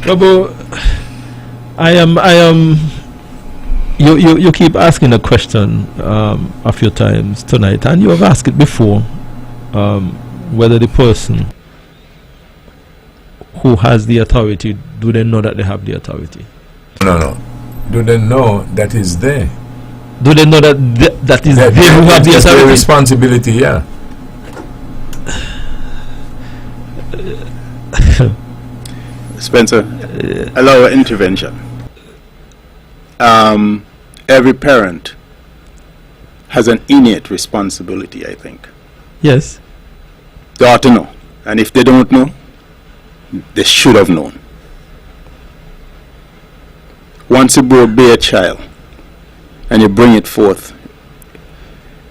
Webbo, I am. You keep asking a question a few times tonight, and you have asked it before, whether the person who has the authority, do they know that they have the authority? No. Do they know that is there? Do they know that that is they who have the authority? Their responsibility, yeah. Spencer, allow intervention. Every parent has an innate responsibility, I think. Yes. They ought to know. And if they don't know, they should have known. Once you bear a child and you bring it forth,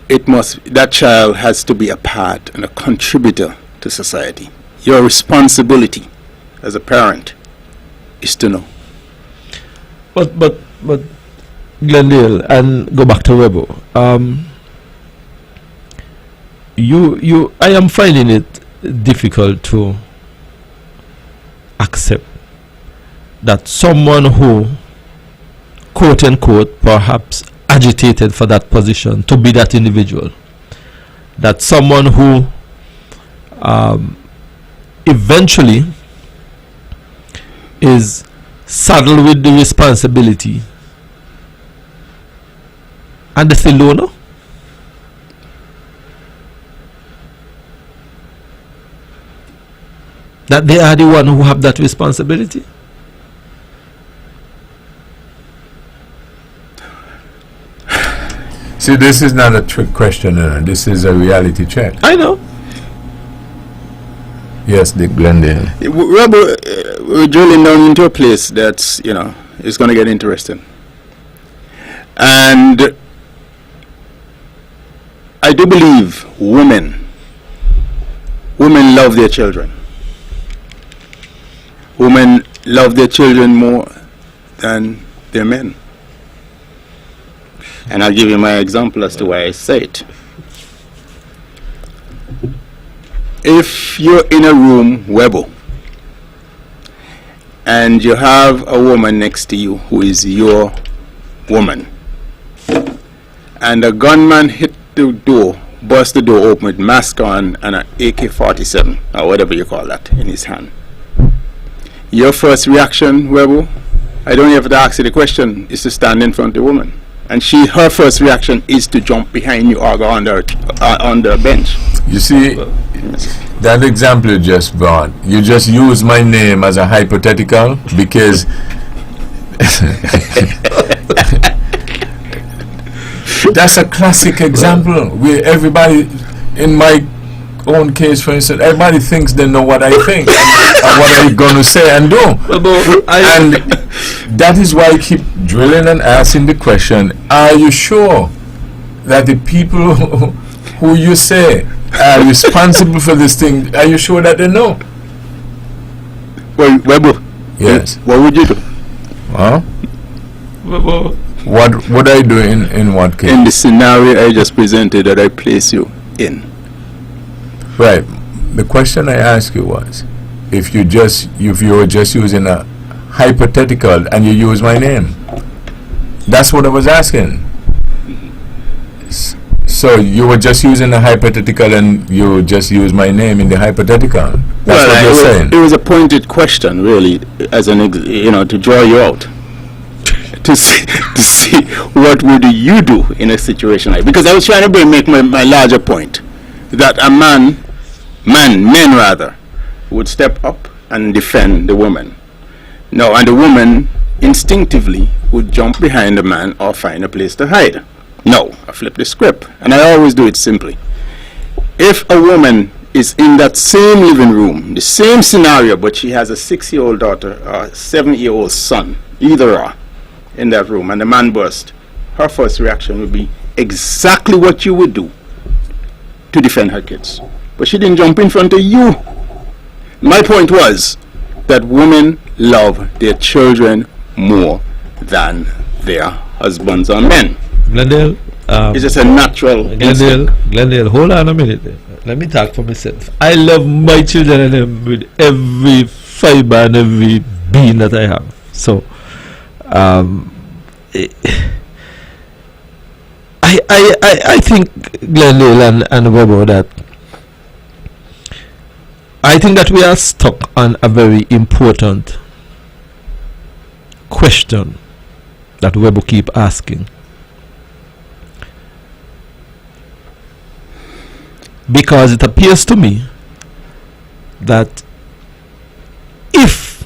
that child has to be a part and a contributor to society. Your responsibility as a parent is to know. But Glendale, and go back to Webbo. I am finding it difficult to accept that someone who, quote unquote, perhaps agitated for that position to be that individual, that someone who eventually is saddled with the responsibility, and they still don't know. That they are the one who have that responsibility. See, this is not a trick question, this is a reality check. I know. Yes, Dick Glendale. We're drilling down into a place that's, it's going to get interesting. And I do believe women love their children. Women love their children more than their men. And I'll give you my example as to why I say it. If you're in a room, Webbo, and you have a woman next to you who is your woman, and a gunman hit the door, bust the door open with mask on and an AK-47 or whatever you call that in his hand, your first reaction, Webbo, I don't have to ask you the question, is to stand in front of the woman. And her first reaction is to jump behind you or go under a bench. You see, that example you just brought, you just use my name as a hypothetical because that's a classic example where everybody, in my own case for instance, everybody thinks they know what I think and what I'm going to say and do. And that is why I keep drilling and asking the question, are you sure that the people who you say are responsible for this thing, are you sure that they know? Well, Webbo, Yes. what would you do? Huh? What would I do in what case? In the scenario I just presented that I place you in. Right. The question I asked you was, if you were just using a hypothetical and you use my name. That's what I was asking. So you were just using a hypothetical and you just use my name in the hypothetical. That's what you're saying. It was a pointed question, really, as to draw you out. To see what would you do in a situation like, because I was trying to make my larger point that a men rather, would step up and defend the woman. No, and the woman instinctively would jump behind the man or find a place to hide. No, I flip the script, and I always do it simply. If a woman is in that same living room, the same scenario, but she has a 6-year-old daughter or a 7-year-old son, either or, in that room, and the man burst, her first reaction would be exactly what you would do to defend her kids. But she didn't jump in front of you. My point was that women love their children more than their husbands or men. Glendale, it's just a natural Glendale, hold on a minute. Let me talk for myself. I love my children and them with every fiber and every being that I have. So, I think Glendale and Webbo, that I think that we are stuck on a very important question that Webbo keep asking. Because it appears to me that if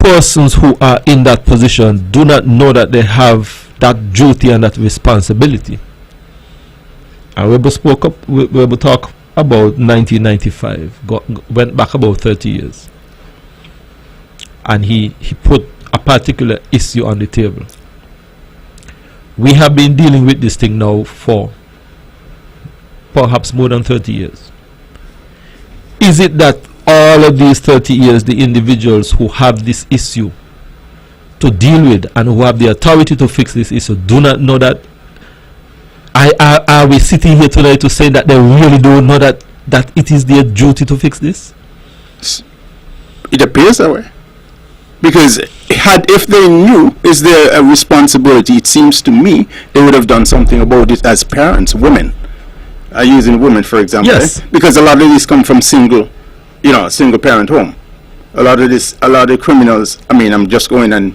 persons who are in that position do not know that they have that duty and that responsibility, and Webbo talk about 1995, went back about 30 years, and he put a particular issue on the table. We have been dealing with this thing now for perhaps more than 30 years. Is it that all of these 30 years, the individuals who have this issue to deal with and who have the authority to fix this issue do not know that? Are we sitting here tonight to say that they really don't know that it is their duty to fix this? It appears that way. Because if they knew is there a responsibility, it seems to me they would have done something about it as parents, women. Using women, for example. Yes. Because a lot of these come from single parent home. A lot of the criminals, I'm just going on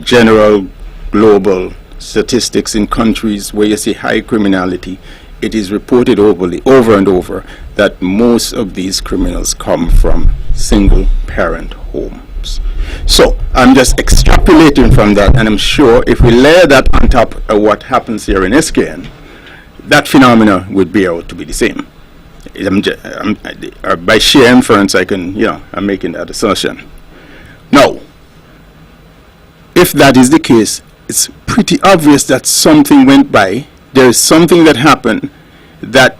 general global statistics in countries where you see high criminality. It is reported over and over that most of these criminals come from single parent homes. So I'm just extrapolating from that, and I'm sure if we layer that on top of what happens here in SKN, that phenomena would be able to be the same. By sheer inference, I'm making that assertion. Now, if that is the case, it's pretty obvious that something went by. There is something that happened that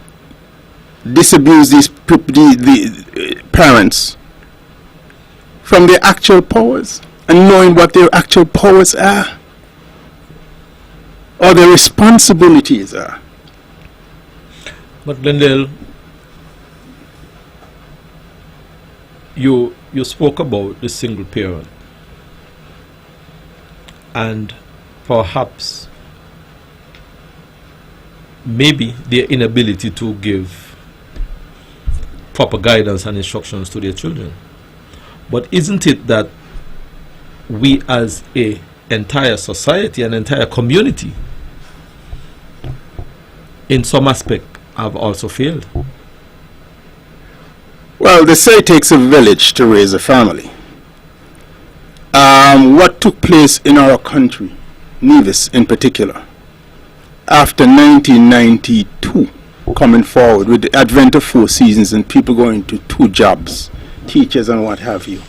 disabused the parents from their actual powers and knowing what their actual powers are or their responsibilities are. But Glendale, you spoke about the single parent and perhaps maybe their inability to give proper guidance and instructions to their children. But isn't it that we as a entire society, an entire community, in some aspect have also failed? Well, they say it takes a village to raise a family. What took place in our country, Nevis in particular, after 1992, coming forward with the advent of 4 seasons and people going to 2 jobs, teachers and what have you,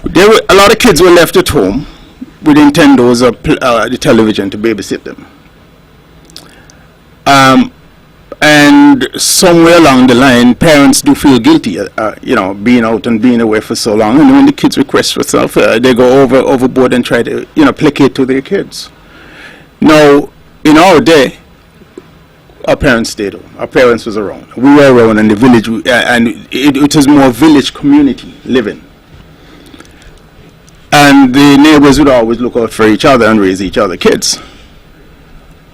a lot of kids were left at home with Nintendos or the television to babysit them. And somewhere along the line, parents do feel guilty, being out and being away for so long. And when the kids request for stuff, they go overboard and try to, placate to their kids. Now, in our day, our parents stayed home. Our parents was around. We were around in the village, and it was more village community living. And the neighbors would always look out for each other and raise each other kids.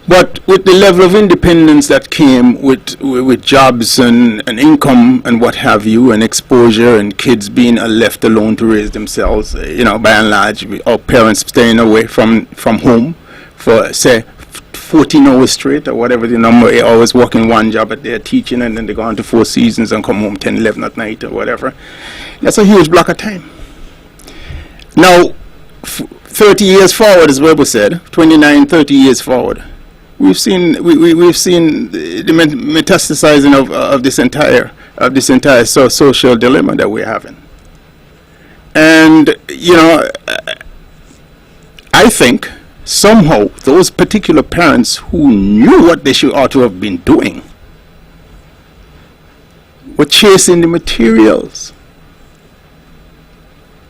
But with the level of independence that came with jobs and income and what have you, and exposure, and kids being left alone to raise themselves, by and large, our parents staying away from home for, say, 14 hours straight or whatever the number, always working one job at their teaching, and then they go on to 4 seasons and come home 10, 11 at night or whatever. That's a huge block of time. Now, 30 years forward, as Webbo said, 29, 30 years forward, we've seen the metastasizing of this entire social dilemma that we're having. And I think somehow those particular parents who knew what they ought to have been doing were chasing the materials,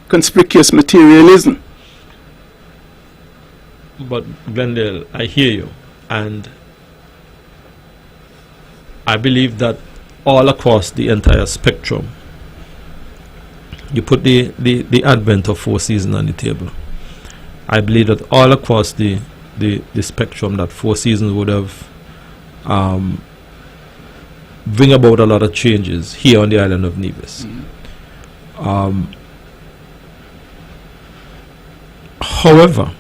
conspicuous materialism. But Glendale, I hear you. And I believe that all across the entire spectrum, you put the advent of 4 seasons on the table. I believe that all across the spectrum, that 4 seasons would have bring about a lot of changes here on the island of Nevis. However,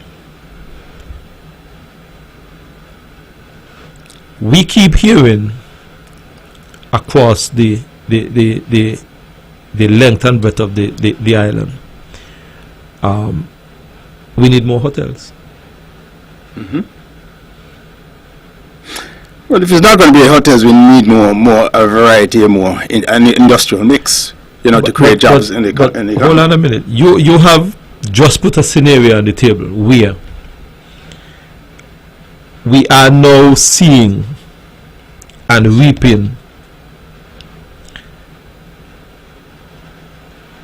we keep hearing across the length and breadth of the island, we need more hotels. Well, if it's not going to be hotels, we need more a variety, more an industrial mix, to create jobs in the economy. Hold on a minute. You have just put a scenario on the table where we are now seeing and reaping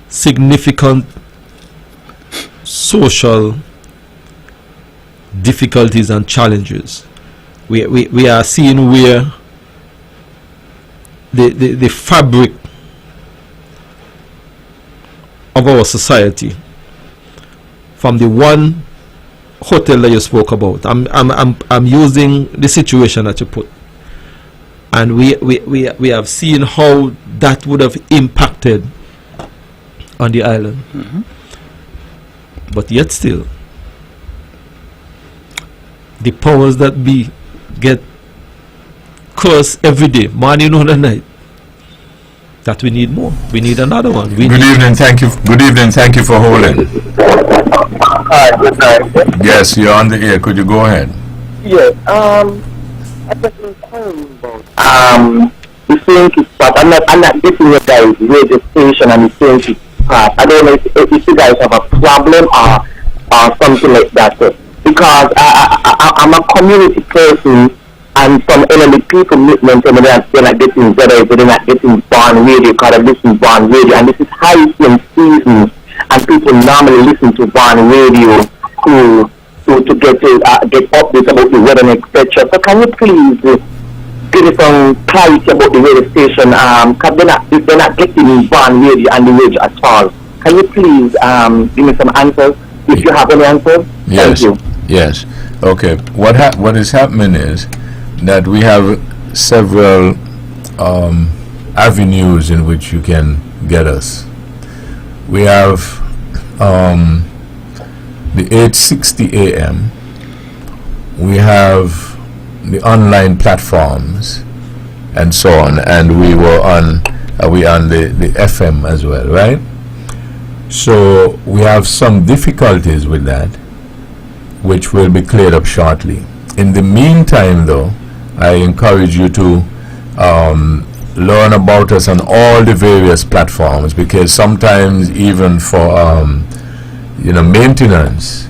significant social difficulties and challenges. We are seeing where the fabric of our society, from the one hotel that you spoke about, I'm using the situation that you put, and we have seen how that would have impacted on the island. But yet still, the powers that be get cursed every day, morning, noon and night, that we need more. We need another one. Good evening, thank you. Good evening, thank you for holding. Hi, good night. Yes, you're on the air. Could you go ahead? Yes, I just inquiring about the same part. I'm not getting your guys' radio station and the same part. I don't know if you guys have a problem or something like that. Because I'm a community person, and some elderly people movement, and they're not getting better, they're not getting born radio, because they're listening to born radio, and this is hurricane season, and people normally listen to born radio to get updates about the weather and etc. So can you please give me some clarity about the radio station, because they're not getting born radio and the radio at all. Can you please give me some answers, if you have any answers? Yes. Thank you. Yes. Okay. What is happening is that we have several avenues in which you can get us. We have the 860 AM. We have the online platforms and so on, and we were on the FM as well, right? So we have some difficulties with that, which will be cleared up shortly. In the meantime, though, I encourage you to learn about us on all the various platforms, because sometimes even for maintenance,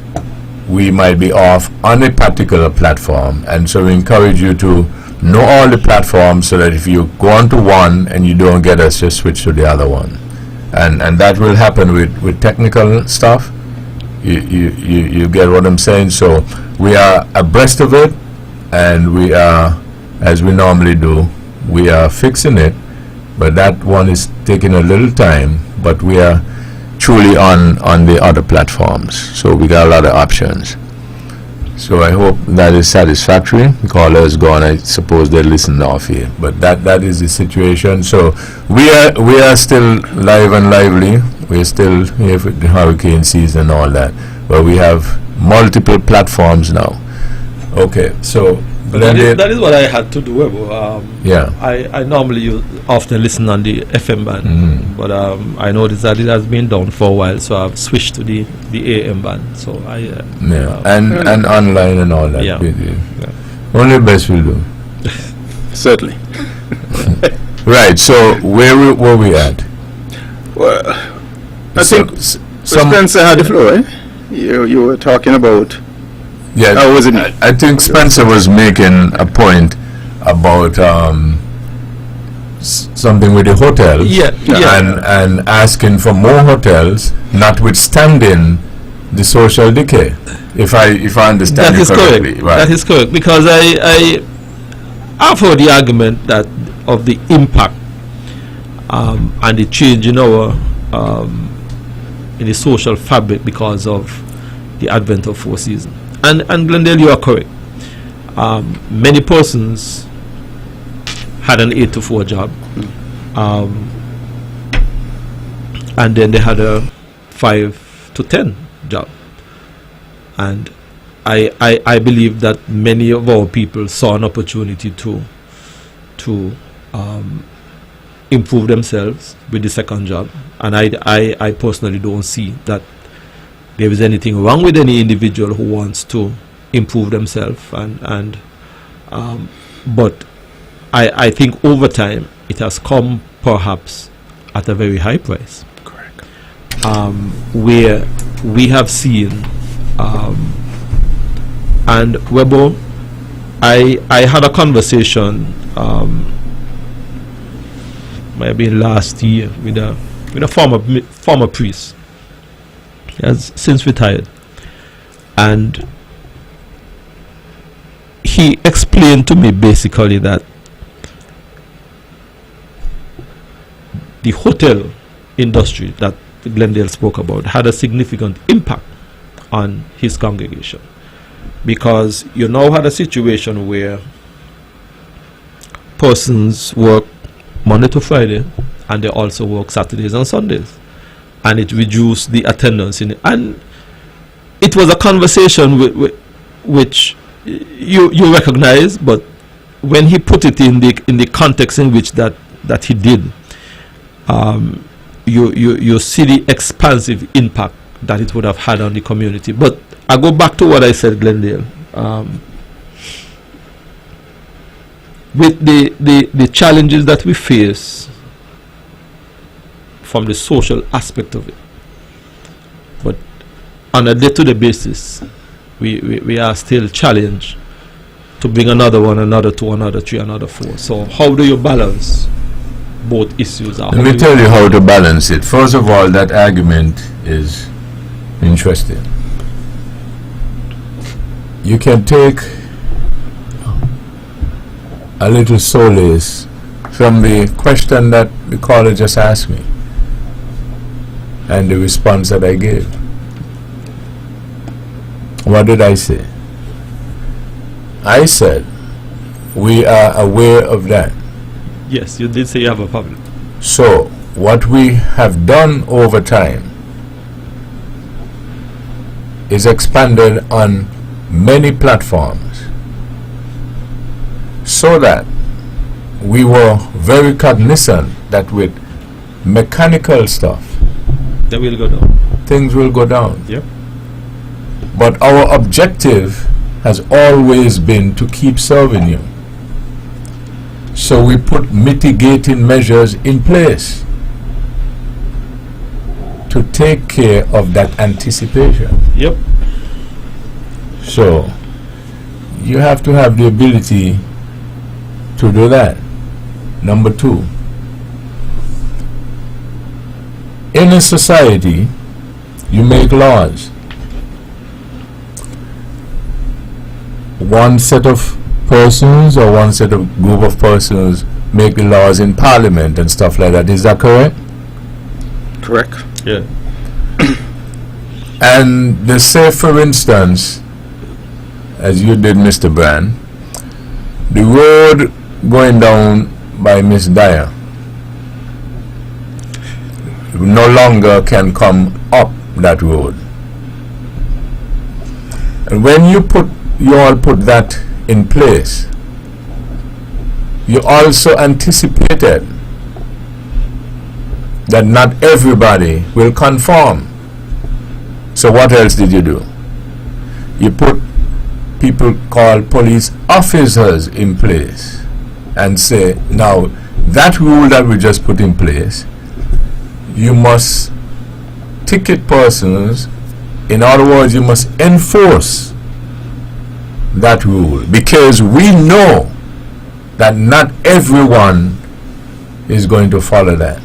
we might be off on a particular platform, and so we encourage you to know all the platforms so that if you go on to one and you don't get us, just switch to the other one. And that will happen with technical stuff. You get what I'm saying? So we are abreast of it, and we are, as we normally do, we are fixing it, but that one is taking a little time, but we are truly on the other platforms, so we got a lot of options. So I hope that is satisfactory. The caller is gone. I suppose they listened off here, but that is the situation. So we are still live and lively. We're still here for the hurricane season and all that, but we have multiple platforms now. Okay, so that is what I had to do. Webbo. Yeah, I normally often listen on the FM band, but I noticed that it has been down for a while, so I've switched to the AM band. So and online and all that. Yeah. Only best will do. Certainly. Right. So where were we at? Well, I think Spencer had the floor, eh? You were talking about. Yeah, I think Spencer was making a point about something with the hotel, and asking for more hotels, notwithstanding the social decay. If I understand it correctly, correct. Right. That is correct, because I've heard the argument that of the impact and the change in our in the social fabric because of the advent of Four Seasons. And Glendale, you are correct. Many persons had an 8 to 4 job, and then they had a 5 to 10 job. And I believe that many of our people saw an opportunity to improve themselves with the second job. And I personally don't see that there is anything wrong with any individual who wants to improve themselves, but I think over time it has come perhaps at a very high price. Correct. Where we have seen, and Webbo, I had a conversation might have been last year with a former priest. He has since retired, and he explained to me basically that the hotel industry that Glendale spoke about had a significant impact on his congregation, because you now had a situation where persons work Monday to Friday and they also work Saturdays and Sundays, and it reduced the attendance in it. And it was a conversation which you recognize, but when he put it in the context in which that he did, you see the expansive impact that it would have had on the community. But I go back to what I said, Glendale. With the challenges that we face from the social aspect of it, but on a day-to-day basis, we are still challenged to bring another one, another two, another three, another four. So how do you balance both issues? Let me tell you how to balance it. First of all, that argument is interesting. You can take a little solace from the question that the caller just asked me and the response that I gave. What did I say? I said we are aware of that. Yes, you did say you have a problem. So what we have done over time is expanded on many platforms, so that we were very cognizant that with mechanical stuff, that will go down. Things will go down. Yep. But our objective has always been to keep serving you. So we put mitigating measures in place to take care of that anticipation. Yep. So you have to have the ability to do that. Number two, in a society, you make laws. One set of persons or one set of group of persons make the laws in parliament and stuff like that. Is that correct? Correct. Yeah. And they say, for instance, as you did, Mr. Brand, the road going down by Miss Dyer no longer can come up that road. And when you all put that in place, you also anticipated that not everybody will conform. So what else did you do? You put people called police officers in place and say, now that rule that we just put in place, you must ticket persons. In other words, you must enforce that rule, because we know that not everyone is going to follow that.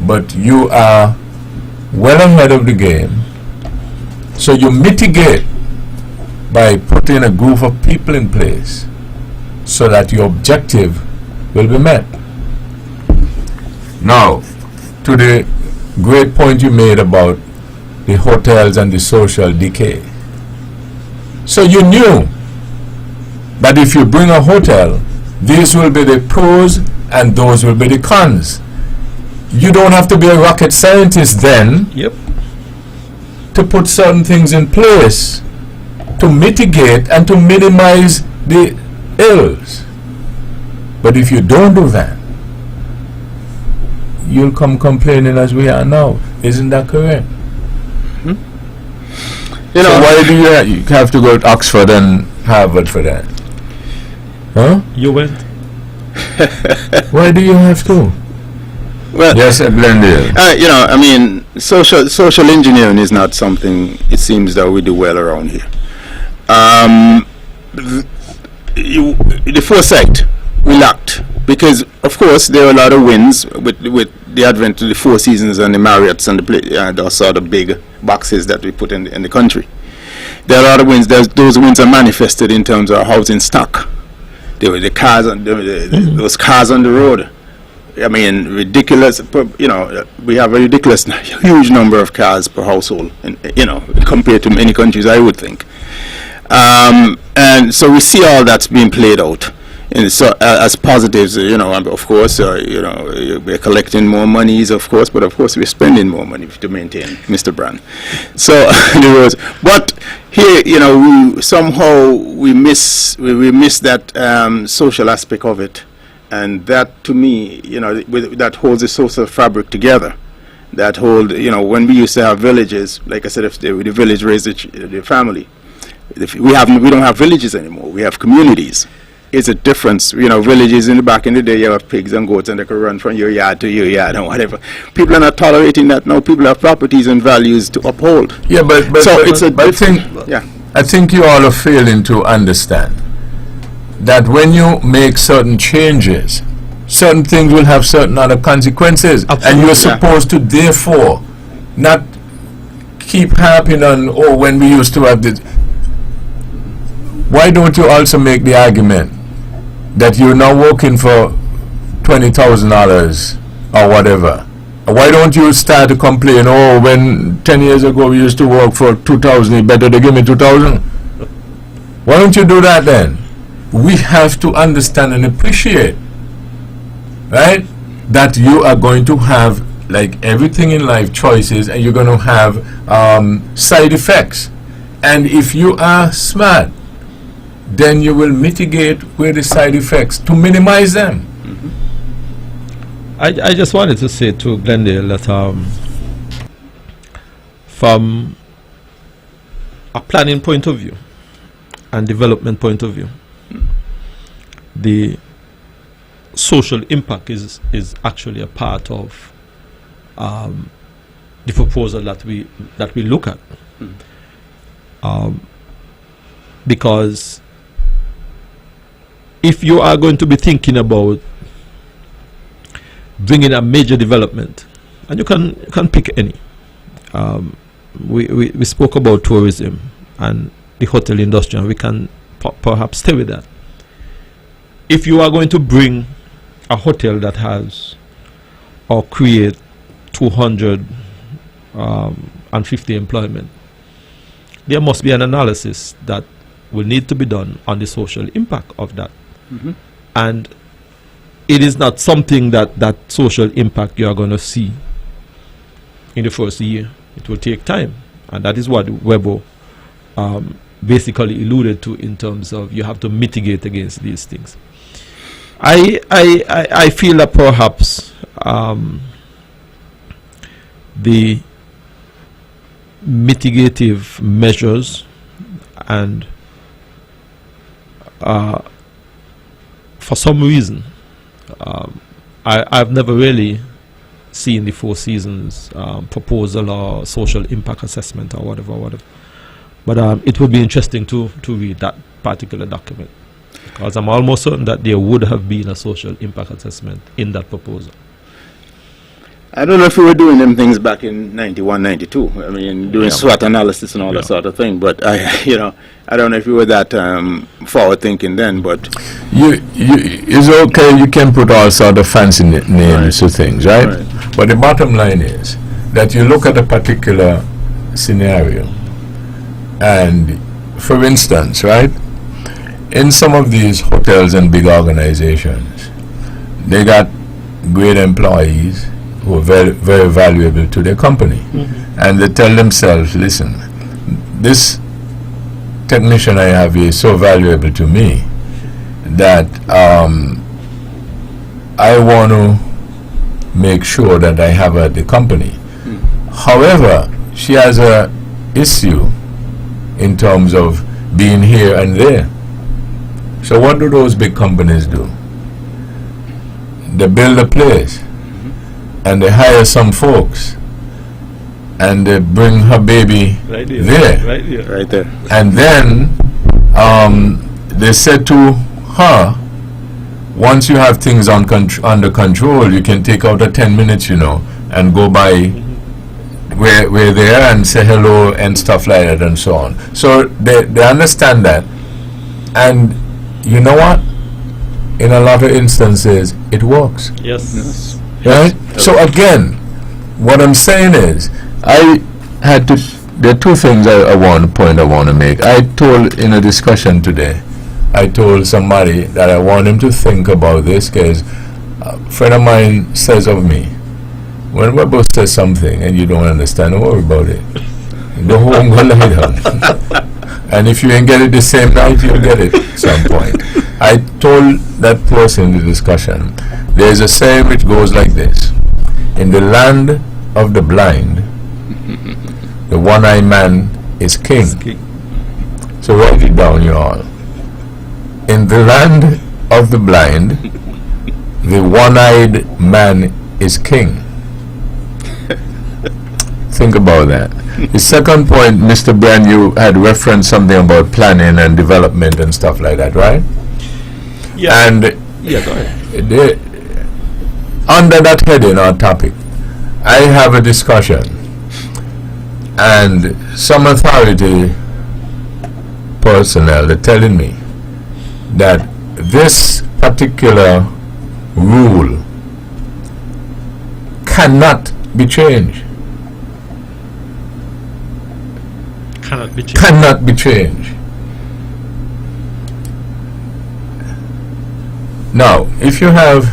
But you are well ahead of the game, so you mitigate by putting a group of people in place so that your objective will be met. Now, to the great point you made about the hotels and the social decay. So you knew that if you bring a hotel, these will be the pros and those will be the cons. You don't have to be a rocket scientist then to put certain things in place to mitigate and to minimize the ills. But if you don't do that, you'll come complaining as we are now. Isn't that correct? You know, so why do you have to go to Oxford and Harvard for that? Huh? You went? Why do you have to? well, Yes, Glendale. you know, I mean, social engineering is not something it seems that we do well around here. The foresight we lacked, because of course there are a lot of wins with the advent of the Four Seasons and the Marriotts and those sort of big boxes that we put in the country. There are a lot of wins. Those wins are manifested in terms of housing stock. There were the cars on those cars on the road. I mean, ridiculous. You know, we have a ridiculous huge number of cars per household, you know, compared to many countries, I would think. And so we see all that's being played out. And so, as positives, you know, of course, you know, we're collecting more monies, of course, but of course we're spending more money to maintain Mr. Brand. So, but here, you know, we miss that social aspect of it, and that, to me, you know, that holds the social fabric together. That hold, you know, when we used to have villages, like I said, if the village raised the family, we don't have villages anymore. We have communities. It's a difference, you know. Villages back in the day, you have pigs and goats, and they could run from your yard to your yard and whatever. People are not tolerating that now. People have properties and values to uphold. Yeah, but I think you all are failing to understand that when you make certain changes, certain things will have certain other consequences. Absolutely. And you're supposed to therefore not keep harping on, oh, when we used to have this. Why don't you also make the argument that you're now working for $20,000 or whatever? Why don't you start to complain, oh, when 10 years ago we used to work for $2,000, you better they give me $2,000? Why don't you do that then? We have to understand and appreciate, right, that you are going to have, like everything in life, choices, and you're going to have side effects. And if you are smart, then you will mitigate with the side effects to minimize them. I just wanted to say to Glendale that from a planning point of view and development point of view, the social impact is actually a part of the proposal that we look at. because if you are going to be thinking about bringing a major development, and you can pick any. We spoke about tourism and the hotel industry, and we can perhaps stay with that. If you are going to bring a hotel that has or create 250 employment, there must be an analysis that will need to be done on the social impact of that. Mhm. And it is not something that social impact you are going to see in the first year. It will take time, and that is what Webbo basically alluded to in terms of you have to mitigate against these things. I feel that perhaps the mitigative measures and for some reason I've never really seen the Four Seasons proposal or social impact assessment or whatever. But it would be interesting to read that particular document, because I'm almost certain that there would have been a social impact assessment in that proposal. I don't know if we were doing them things back in 91, 92. I mean, doing SWOT analysis and all that sort of thing. But I don't know if we were that forward thinking then. But it's okay. You can put all sort of fancy names to things, right? But the bottom line is that you look at a particular scenario, and for instance, right, in some of these hotels and big organizations, they got great employees who are very, very valuable to their company. And they tell themselves, listen, this technician I have here is so valuable to me that I want to make sure that I have her at the company. However, she has a issue in terms of being here and there. So what do those big companies do? They build a place, and they hire some folks, and they bring her baby there. right there. And then they said to her, once you have things under control, you can take out a 10 minutes, and go by where they are and say hello and stuff like that and so on. So they understand that. And you know what? In a lot of instances, it works. Yes. Right? So again, what I'm saying is, there are two things I want to make. I told in a discussion today, I told somebody that I want him to think about this, because a friend of mine says of me, when Webbo says something and you don't understand, don't worry about it. Go home, go lie down. And if you ain't get it the same night, you'll get it at some point. I told that person in the discussion, there's a saying which goes like this: in the land of the blind, the one-eyed man is king. So write it down, you all. In the land of the blind, the one-eyed man is king. Think about that. The second point, Mr. Brand, you had referenced something about planning and development and stuff like that, right? Yeah. And Go ahead. under that heading or topic, I have a discussion, and some authority personnel are telling me that this particular rule cannot be changed. Cannot be changed. Now, if you have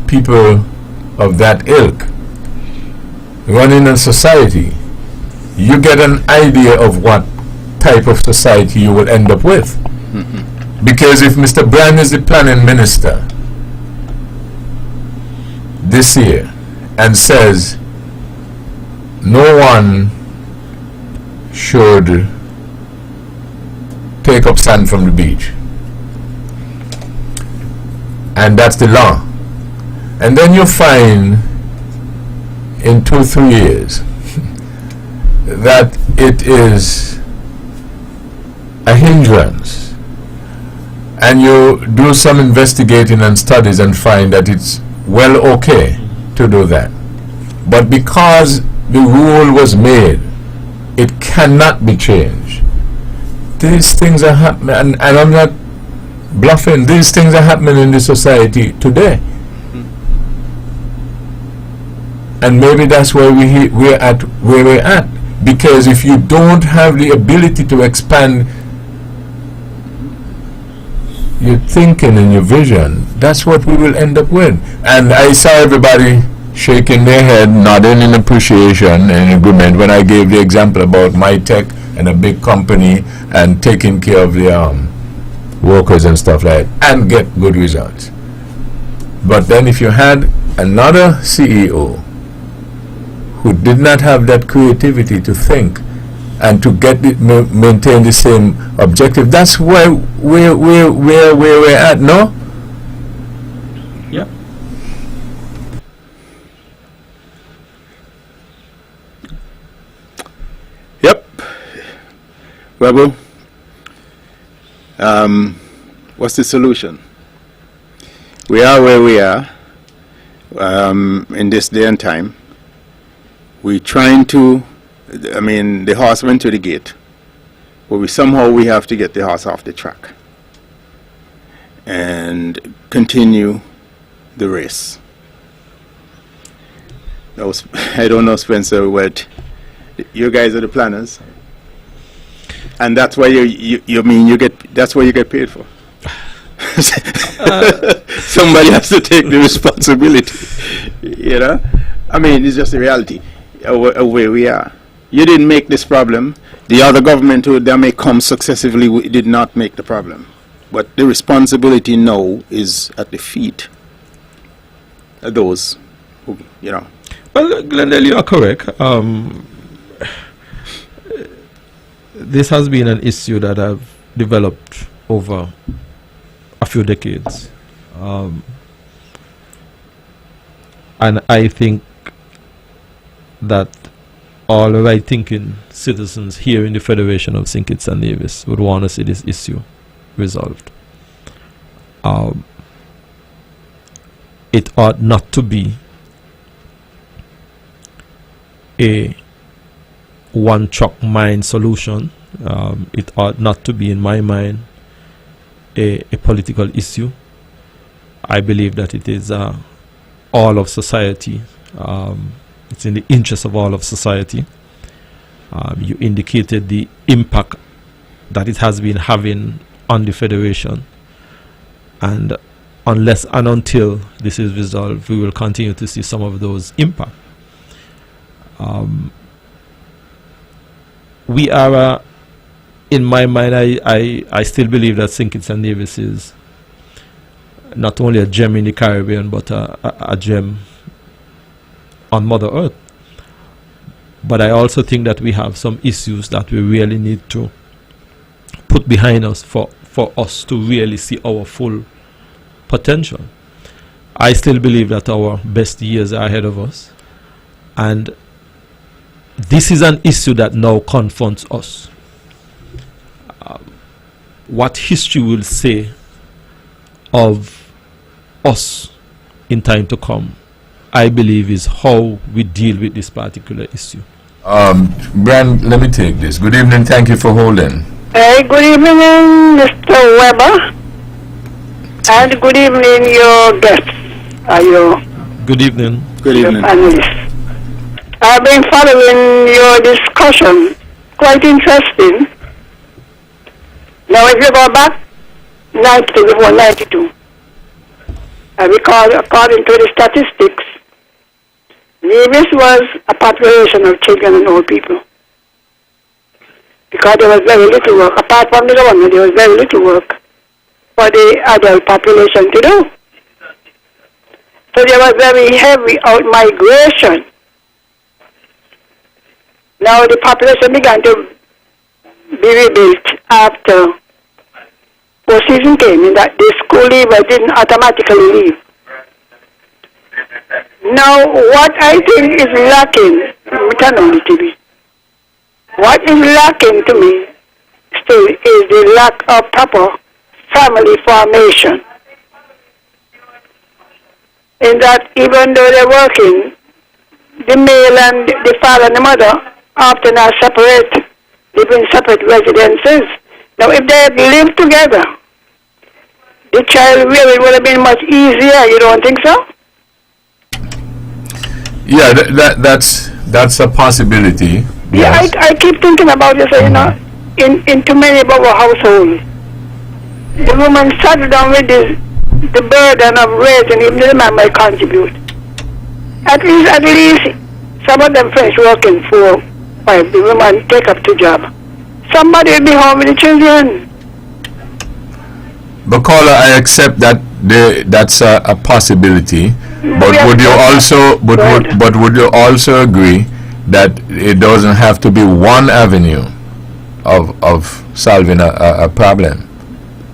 people of that ilk running a society, you get an idea of what type of society you will end up with. Because if Mr. Brand is the planning minister this year and says no one should take up sand from the beach, and that's the law, and then you find in 2-3 years that it is a hindrance, and you do some investigating and studies and find that it's well okay to do that, but because the rule was made, it cannot be changed. These things are happening, and I'm not bluffing. These things are happening in the society today, and maybe that's why we're at where we're at. Because if you don't have the ability to expand your thinking and your vision, that's what we will end up with. And I saw everybody shaking their head, nodding in appreciation and agreement when I gave the example about my tech and a big company and taking care of the workers and stuff like that, and get good results. But then if you had another CEO who did not have that creativity to think and to get it, maintain the same objective, that's where we're at, no? Yeah. Yep. Webbo, what's the solution? We are where we are in this day and time. We're trying to, the horse went to the gate, but somehow we have to get the horse off the track and continue the race. I don't know, Spencer, what you guys are the planners, and that's why that's what you get paid for. Somebody has to take the responsibility. It's just the reality of where we are. You didn't make this problem. The other government that may come successively did not make the problem. But the responsibility now is at the feet of those who, Well, Glendale, you are correct. This has been an issue that I've developed over a few decades. And I think that all right-thinking citizens here in the Federation of St. Kitts and Nevis would want to see this issue resolved. It ought not to be a one-track mind solution. It ought not to be, in my mind, a political issue. I believe that it is all of society. It's in the interest of all of society. You indicated the impact that it has been having on the Federation, and unless and until this is resolved, we will continue to see some of those impacts. We are, in my mind, I still believe that St. Kitts and Nevis is not only a gem in the Caribbean, but a gem on Mother Earth. But I also think that we have some issues that we really need to put behind us for us to really see our full potential. I still believe that our best years are ahead of us, and this is an issue that now confronts us. What history will say of us in time to come, I believe, is how we deal with this particular issue. Brand, let me take this. Good evening, thank you for holding. Good evening, Mr. Webber, and good evening, your guests. Good evening. Good evening. Panelists. I've been following your discussion. Quite interesting. Now, if you go back 92, I recall, according to the statistics, Nevis was a population of children and old people. Because there was very little work. Apart from the government, there was very little work for the adult population to do. So there was very heavy out-migration. Now the population began to be rebuilt after post-season came, in that the school leavers didn't automatically leave. Now what I think is lacking, we turn on the TV. What is lacking to me still is the lack of proper family formation. In that even though they're working, the male and the father and the mother often are separate, live in separate residences. Now if they had lived together, the child really would have been much easier, you don't think so? Yeah, that's a possibility. Yeah, Yes. I keep thinking about this, you know, in too many of our households. The woman sat down with the burden of raising, even the man might contribute. At least, some of them finish working 4, 5, the woman take up the job. Somebody will be home with the children. But caller, I accept that that's a possibility. But We would you have- also but would you also agree that it doesn't have to be one avenue of solving a problem?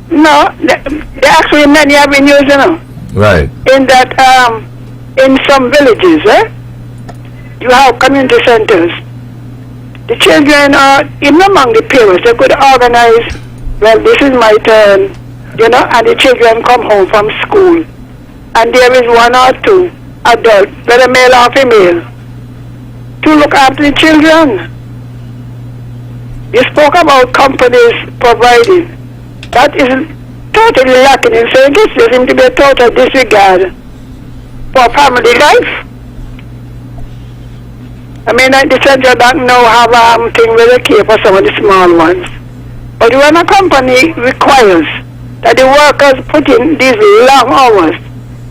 No, there are actually many avenues, you know. Right. In that, in some villages, you have community centers. The children are, even among the parents, they could organize, well, this is my turn, you know, and the children come home from school. And there is 1 or 2 adults, whether male or female, to look after the children. You spoke about companies providing. That is totally lacking in St. Kitts. There seems to be a total disregard for family life. I mean, the central bank now have thing where they care for some of the small ones. But when a company requires that the workers put in these long hours,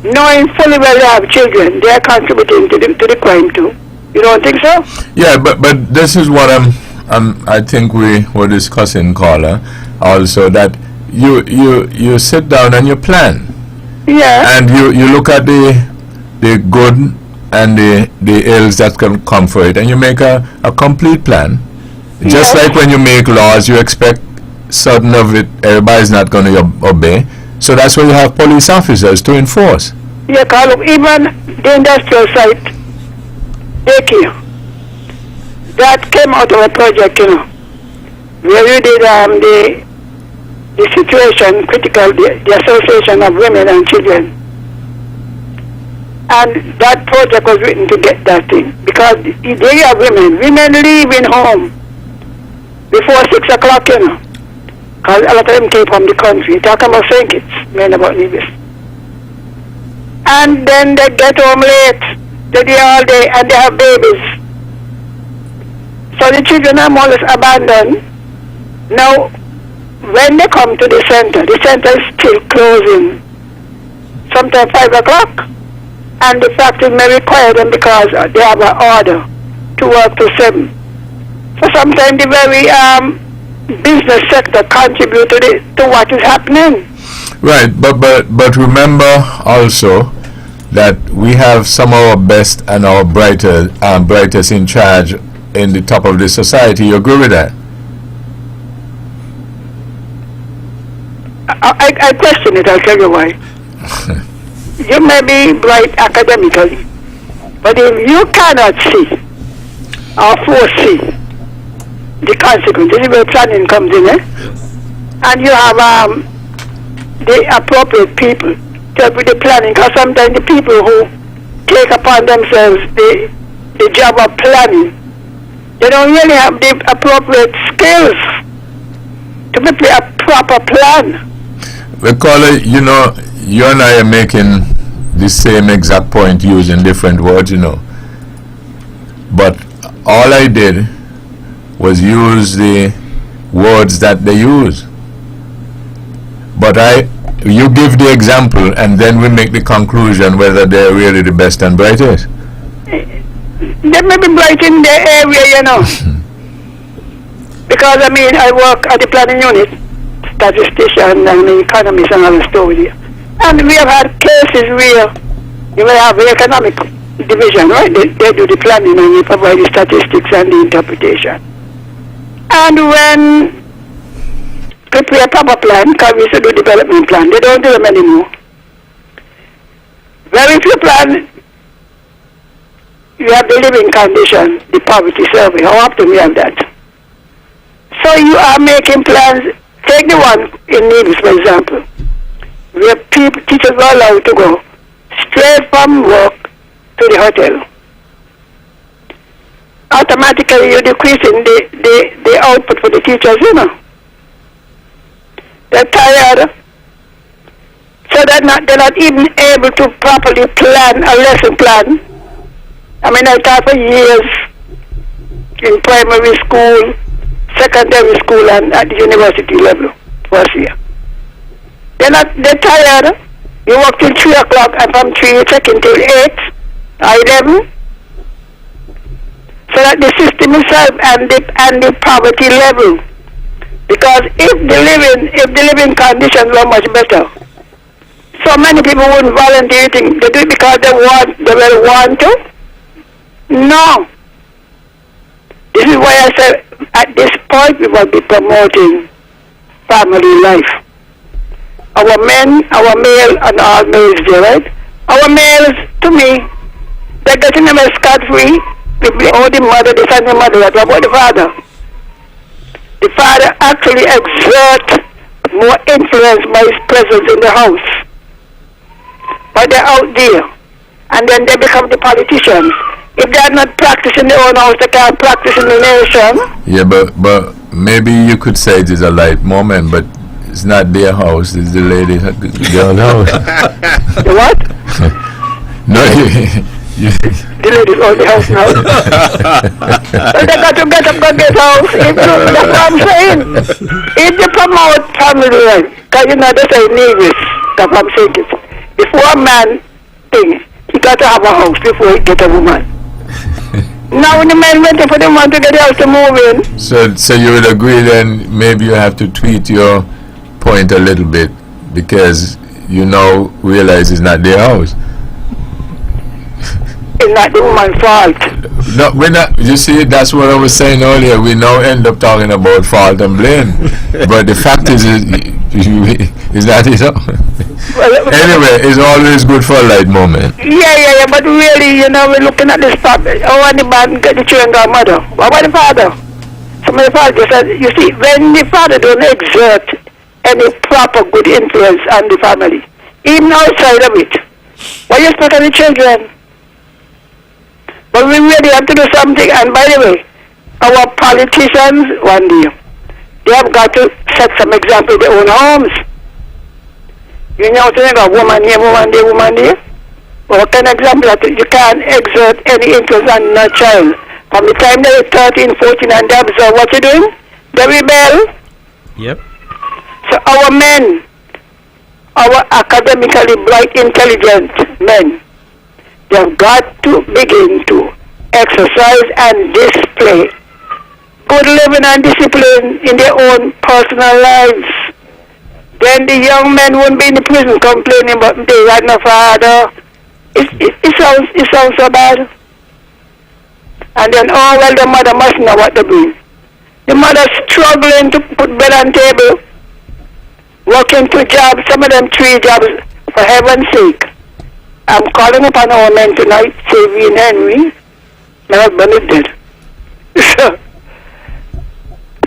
knowing fully well they have children, they are contributing to the crime too. You don't think so? Yeah, but this is what I think we were discussing, caller, also, that you sit down and you plan. Yeah. And you look at the good and the ills that can come for it, and you make a complete plan. Just Yes. like when you make laws, you expect certain of it, everybody's not going to obey. So that's why you have police officers to enforce. Yeah, Carl, even the industrial site, daycare, that came out of a project, you know, where we did the situation critical, the Association of Women and Children. And that project was written to get that thing. Because there you have women leaving home before 6 o'clock, you know. Because a lot of them came from the country. Talking about St. Kitts, men about Nevis. And then they get home late, they do all day, and they have babies. So the children are more or less abandoned. Now, when they come to the center is still closing, sometimes 5 o'clock. And the factory may require them because they have an order to work till 7. So sometimes the very business sector contribute to what is happening. Right, but remember also that we have some of our best and our brightest in charge in the top of the society. You agree with that? I question it, I'll tell you why. You may be bright academically, but if you cannot see or foresee the consequences, where planning comes in, and you have the appropriate people to help with the planning, because sometimes the people who take upon themselves the job of planning, they don't really have the appropriate skills to prepare a proper plan. We call it, you know, you and I are making the same exact point using different words, you know. But all I did was use the words that they use. But you give the example and then we make the conclusion whether they're really the best and brightest. They may be bright in their area, you know. Because, I mean, I work at the planning unit, statistician and economist and all the story there. And we have had cases where you may have the economic division, right? They do the planning and they provide the statistics and the interpretation. And when prepare a proper plan, because we used to do development plan, they don't do them anymore. Very few plan, you have the living condition, the poverty survey. How often we have that? So you are making plans. Take the one in Nevis, for example, where teachers are allowed to go straight from work to the hotel. Automatically, you're decreasing the output for the teachers, you know. They're tired, so they're not even able to properly plan a lesson plan. I mean, I taught for years in primary school, secondary school, and at the university level first year. They're tired. You work till 3 o'clock, and from 3 you check until 8 or 11. So that the system itself and the poverty level. Because if the living conditions were much better, so many people wouldn't volunteer. They do it because they really want to. No. This is why I said at this point we must be promoting family life. Our men, our male, and all males there, right? Our males, to me, they're getting them scot-free. The mother, the family mother. What about the father? The father actually exerts more influence by his presence in the house. But they're out there. And then they become the politicians. If they're not practicing their own house, they can't practice in the nation. Yeah, but maybe you could say it is a light moment, but it's not their house, it's the lady's girl house. The what? No, the ladies own the house now. So they got to get up and get house. That's what I'm saying. If they promote family life, because you know they say Nevis, that's what I'm saying. Before a man thing, he got to have a house before he get a woman. Now when the man waiting for the woman to get the house to move in. So you would agree then maybe you have to tweak your point a little bit because you now realize it's not their house. It's not the woman's fault. No, we're not. You see, that's what I was saying earlier. We now end up talking about fault and blame, but the fact is that his house. Anyway, it's always good for a light moment. Yeah. But really, we're looking at this topic. Oh, when the man get the children godmother. What about the father? Some of the father said, you see, when the father don't exert any proper good influence on the family, even outside of it, what you expect of the children? But we really have to do something. And by the way, our politicians, one day, they have got to set some example in their own homes. You know, saying a woman here, woman there, woman there. What kind of example that you can't exert any influence on a child? From the time they're 13, 14, and they observe what you're doing, they rebel. Yep. So our men, our academically bright, intelligent men, they've got to begin to exercise and display good living and discipline in their own personal lives. Then the young men won't be in the prison complaining about they got no father. It sounds so bad. And then, the mother must know what to do. The mother's struggling to put bread on table, working 2 jobs, some of them 3 jobs, for heaven's sake. I'm calling upon our men tonight, Saving Henry. My husband is dead. So,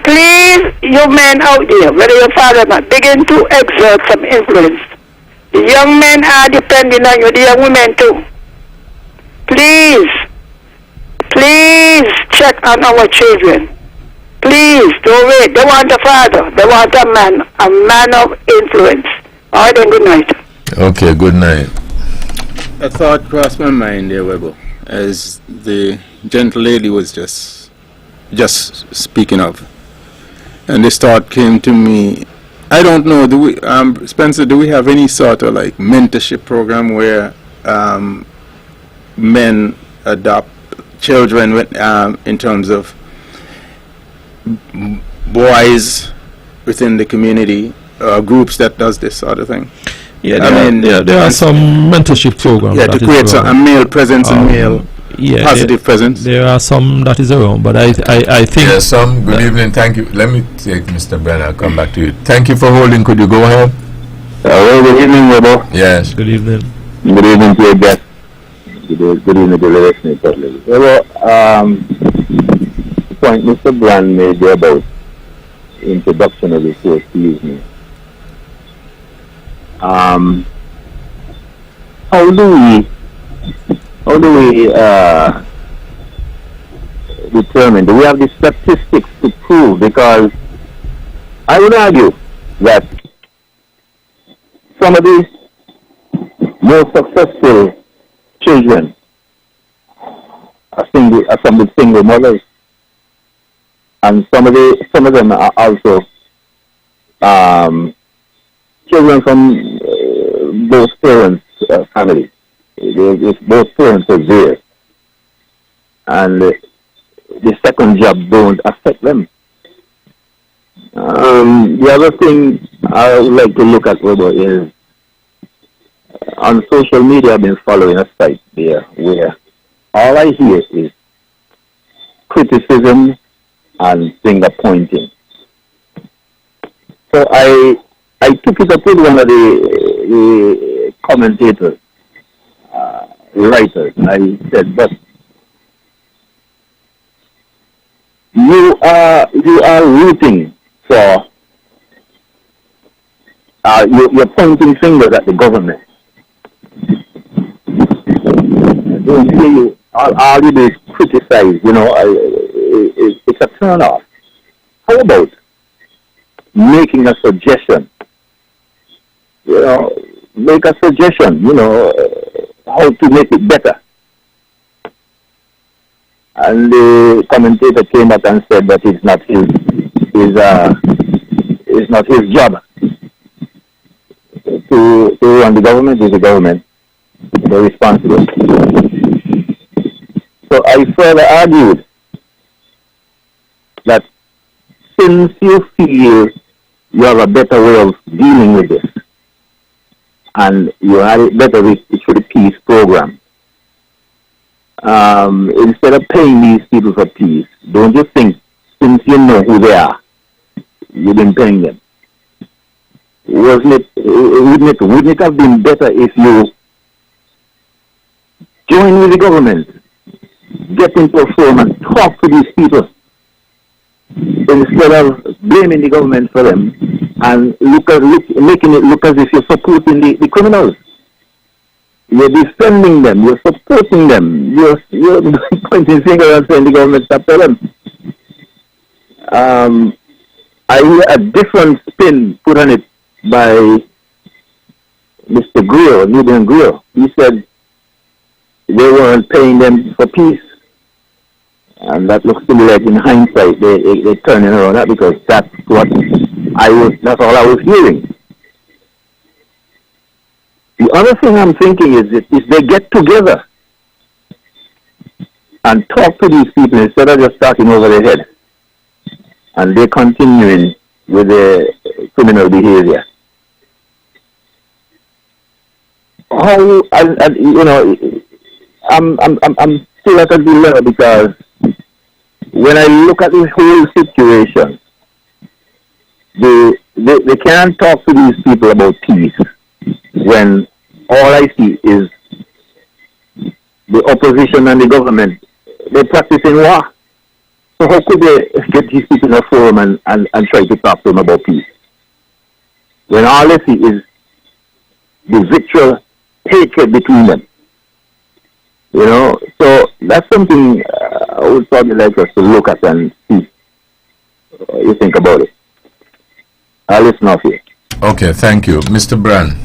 please, you men out there, whether your father or not, begin to exert some influence. The young men are depending on you, the young women too. Please check on our children. Please, don't wait. They want a father. They want a man of influence. All right, then, good night. Okay, good night. A thought crossed my mind there, Webbo, as the gentle lady was just speaking of. And this thought came to me. I don't know, Spencer, do we have any sort of like mentorship program where men adopt children in terms of boys within the community, groups that does this sort of thing? Yeah, there are some mentorship programs. Yeah, to create a male presence and male positive presence. There are some that is around, but I think... There are some. Good evening, thank you. Let me take Mr. Brenner, I'll come back to you. Thank you for holding. Could you go ahead? Good evening, Webbo. Yes. Good evening. Good evening to your guest. Good evening to the listening public. Webbo, the point Mr. Brand made there about introduction of the show, excuse me. How do we determine? Do we have the statistics to prove? Because I would argue that some of the most successful children are some with single mothers, and some of them are also children from both parents' families. Both parents are there, and the second job don't affect them. The other thing I would like to look at, Webbo, is on social media. I've been following a site there where all I hear is criticism and finger pointing. So I took it up with one of the commentators, writers, and I said, but you are rooting for, you're pointing fingers at the government. I don't hear you. All you do is criticize, it's a turn off. How about making a suggestion? Make a suggestion, how to make it better. And the commentator came up and said that it's not his job to run the government. Is the government the responsible? So I further argued that since you feel you have a better way of dealing with this, and you had it better through the peace program, instead of paying these people for peace, don't you think, since you know who they are, you've been paying them? Wouldn't it have been better if you join with the government, get into a forum and talk to these people, instead of blaming the government for them and making it look as if you're supporting the criminals? You're defending them, you're supporting them, you're pointing fingers and saying the government stop them. I hear a different spin put on it by Mr. Greer, Nubian Greer. He said they weren't paying them for peace. And that looks to me like in hindsight they're turning around that, because that's all I was hearing. The other thing I'm thinking is that if they get together and talk to these people instead of just talking over their head, and they're continuing with their criminal behavior, I'm still at a dilemma, because when I look at this whole situation, they can't talk to these people about peace when all I see is the opposition and the government. They're practicing war. So how could they get these people in a forum and try to talk to them about peace, when all I see is the virtual hatred between them? So that's something I would probably like us to look at and see what you think about it. I'll listen off here. Okay, thank you. Mr. Brand.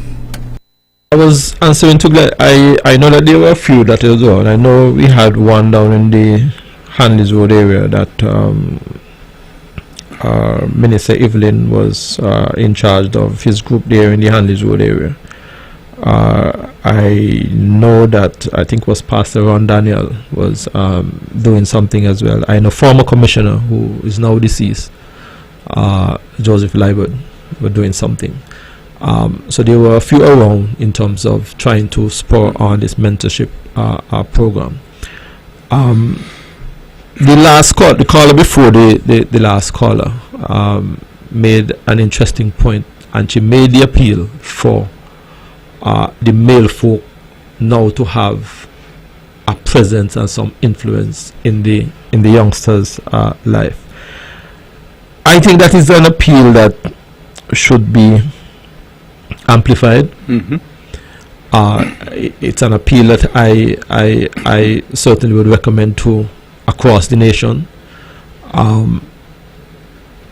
I was answering to Glenn. I know that there were a few that as well. I know we had one down in the Hanley's Road area that Minister Evelyn was in charge of his group there in the Hanley's Road area. I know that I think was Pastor Ron Daniel was doing something as well. I know former commissioner who is now deceased, Joseph Liebert, were doing something. So there were a few around in terms of trying to spur on this mentorship program. The caller before the last caller made an interesting point, and she made the appeal for the male folk now to have a presence and some influence in the youngsters' life. I think that is an appeal that should be amplified. It's an appeal that I certainly would recommend to across the nation.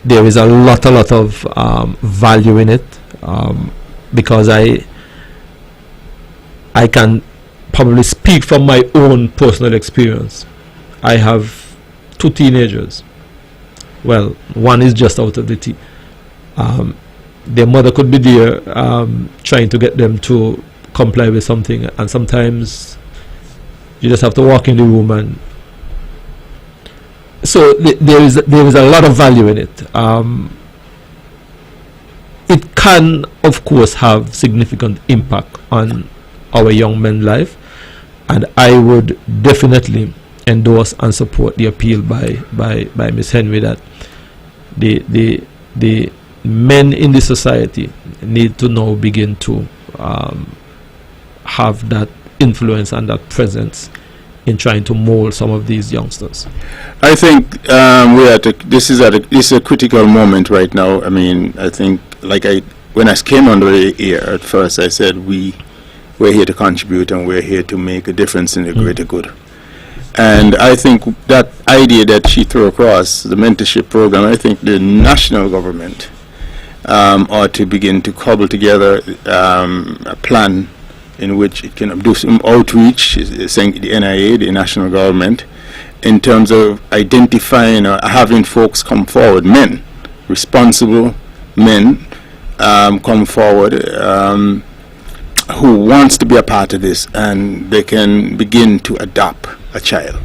There is a lot of value in it, because I can probably speak from my own personal experience. I have 2 teenagers. Well, one is just out of the tea. Their mother could be there trying to get them to comply with something, and sometimes you just have to walk in the room, and so there is a lot of value in it. It can, of course, have significant impact on our young men's life, and I would definitely endorse and support the appeal by Ms. Henry that the men in the society need to now begin to have that influence and that presence in trying to mold some of these youngsters. I think this is a critical moment right now. I mean, I think when I came on the air at first, I said we're here to contribute and we're here to make a difference in the greater good. And I think that idea that she threw across, the mentorship program, I think the national government ought to begin to cobble together a plan in which it can do some outreach, saying the NIA, the national government, in terms of identifying or having folks come forward, men, responsible men, come forward who wants to be a part of this, and they can begin to adopt a child,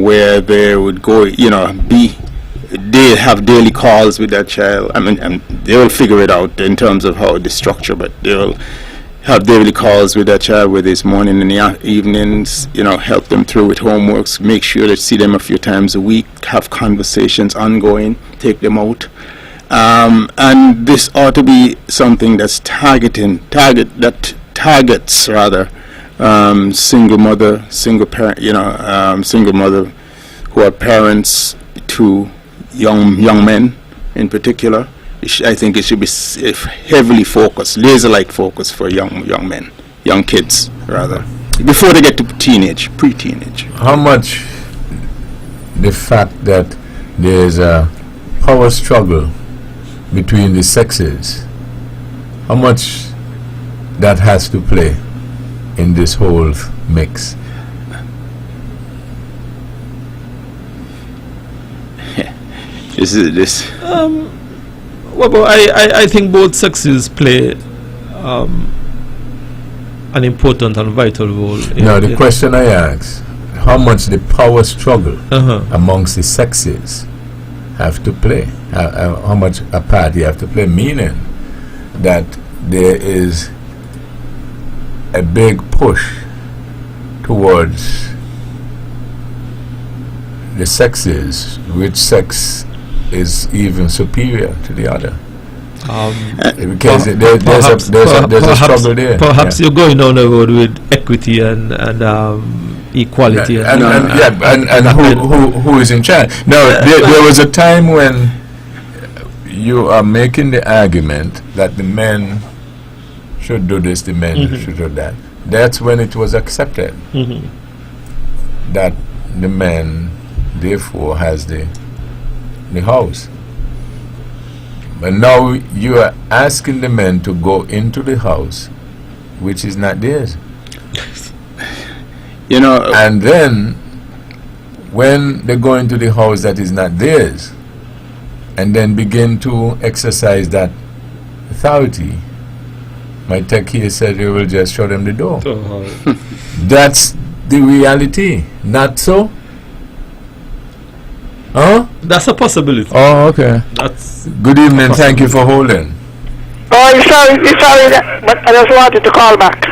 where they would go, they have daily calls with that child. I mean, and they will figure it out in terms of how the structure, but they will have daily calls with that child, whether it's morning and evenings, help them through with homeworks, make sure that see them a few times a week, have conversations ongoing, take them out. And this ought to be something that's targets single mother, single parent, single mother who are parents to young men in particular. I think it should be heavily focused, laser-like focus for young men, young kids rather, before they get to pre-teenage. How much the fact that there's a power struggle between the sexes, how much that has to play in this whole mix? Well, I think both sexes play an important and vital role. Now, the question I ask, how much the power struggle amongst the sexes have to play? How much a part you have to play? Meaning that there is a big push towards the sexes, which sex is even superior to the other. Because there's a struggle there. Perhaps you're going down the road with equity and equality. And who is in charge? Now, there was a time when you are making the argument that the men should do this, the men should do that. That's when it was accepted that the man therefore has the house. But now you are asking the men to go into the house which is not theirs. And then when they go into the house that is not theirs and then begin to exercise that authority, my tech here said you will just show them the door. That's the reality, not so? Huh? That's a possibility. Oh, okay. That's good evening. Thank you for holding. Oh, sorry, but I just wanted to call back.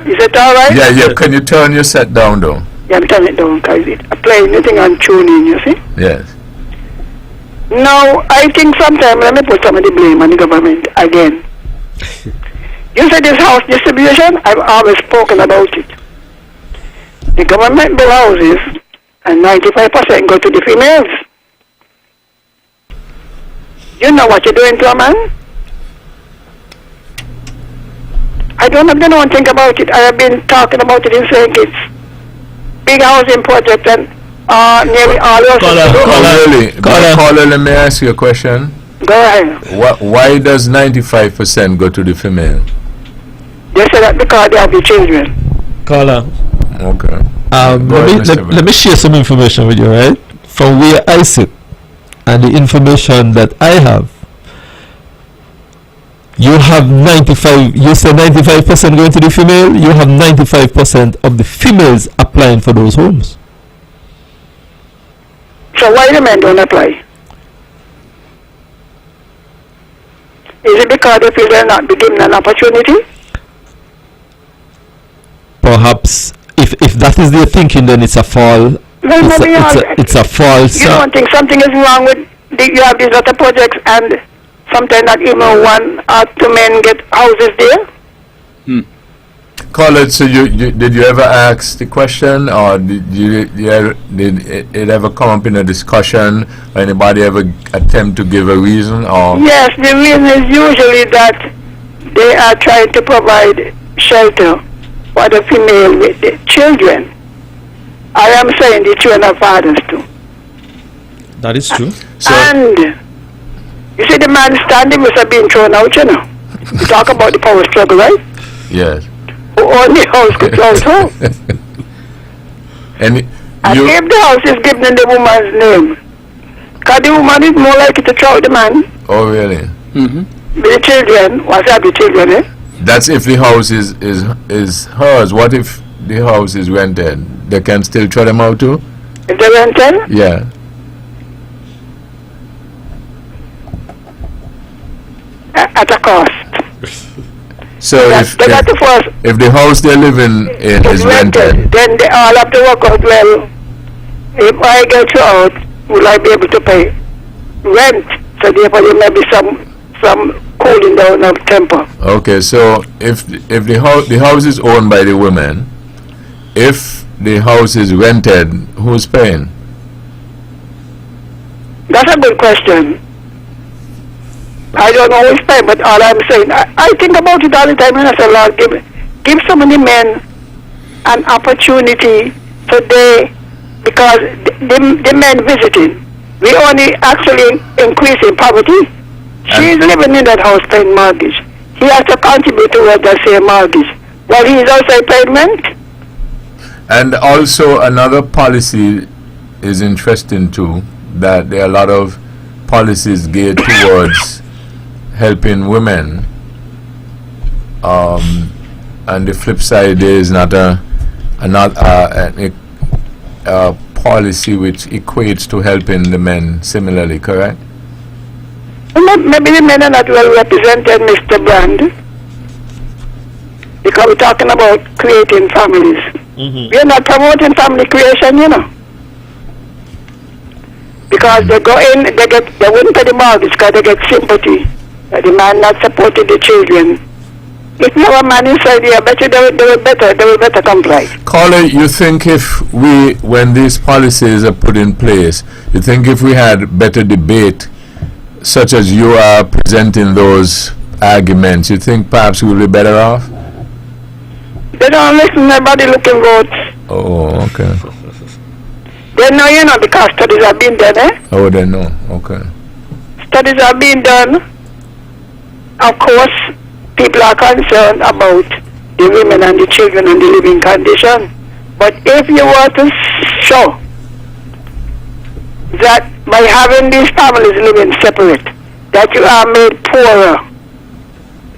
Is it all right? Yeah. Can you turn your set down, though? Yeah, I'm turning it down because I'm playing anything I'm tuning, you see? Yes. No, I think sometimes let me put some of the blame on the government again. You said this house distribution, I've always spoken about it. The government build houses and 95% go to the females. You know what you're doing to a man? I don't have to think about it. I have been talking about it in St. Kitts. Big housing project and nearly all of Caller, let me ask you a question. Go ahead. Why does 95% go to the female? They say that because they have the children. Caller. Okay. Let me share some information with you, right? From where I sit and the information that I have. You have 95, you say 95% going to the female, you have 95% of the females applying for those homes. So why the men don't apply? Is it because they feel they're not given an opportunity? Perhaps, if that is their thinking, then it's a fall. It's a false. You don't think something is wrong with you have these other projects and sometimes not even one or two men get houses there? Call it. So did you ever ask the question, or did it ever come up in a discussion? Or anybody ever attempt to give a reason? Or yes, the reason is usually that they are trying to provide shelter for the female with the children. I am saying the children are fathers too. That is true. And you see the man standing must have been thrown out, you know. You talk about the power struggle, right? yes. Who own the house could throw it home. And And if the house is given in the woman's name, because the woman is more likely to throw the man. Oh really? Mm-hmm. With the children, what's that, the children, eh? That's if the house is hers. What if the house is rented? They can still throw them out too? If they rented, Yeah. at a cost. So They got to first if the house they're living in is rented, then they all have to work out, well, if I get you out, will I be able to pay rent? So therefore there may be some cooling down of temper. okay. So if the house is owned by the women, if the house is rented, who's paying? That's a good question. I don't know who's paying, but all I'm saying, I think about it all the time, and I say, Lord, give so many men an opportunity so because the men visiting, we only actually increase in poverty. She's living in that house paying mortgage. He has to contribute towards that same mortgage. While he's also paying rent. And also another policy is interesting too, that there are a lot of policies geared towards helping women. And the flip side is not a policy which equates to helping the men similarly, correct? Maybe the men are not well represented, Mr. Brand, because we're talking about creating families. Mm-hmm. We're not promoting family creation, you know. Because they go in, they wouldn't pay the mortgage because they get sympathy that the man not supporting the children. If you have a man inside here, I bet you they will better comply. Caller, you think when these policies are put in place, you think if we had better debate, such as you are presenting those arguments, you think perhaps we'll be better off? They don't listen, nobody looking votes. Oh, okay. They know, you know, because studies are being done, eh? Oh, they know. Okay. Studies are being done. Of course, people are concerned about the women and the children and the living condition. But if you were to show that by having these families living separate, that you are made poorer,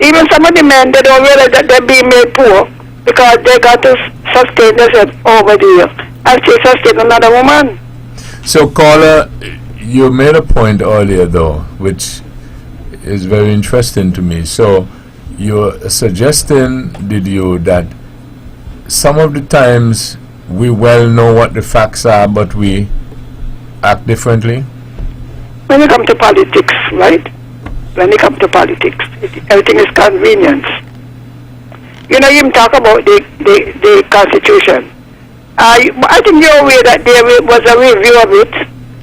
even some of the men, they don't realize that they're being made poor because they got to sustain themselves over the years and still sustain another woman. So, caller, you made a point earlier, though, which is very interesting to me. So, you're suggesting, that some of the times we well know what the facts are, but we act differently? When you come to politics, right? When you come to politics, everything is convenience. You know, you talk about the Constitution. I think you're aware that there was a review of it.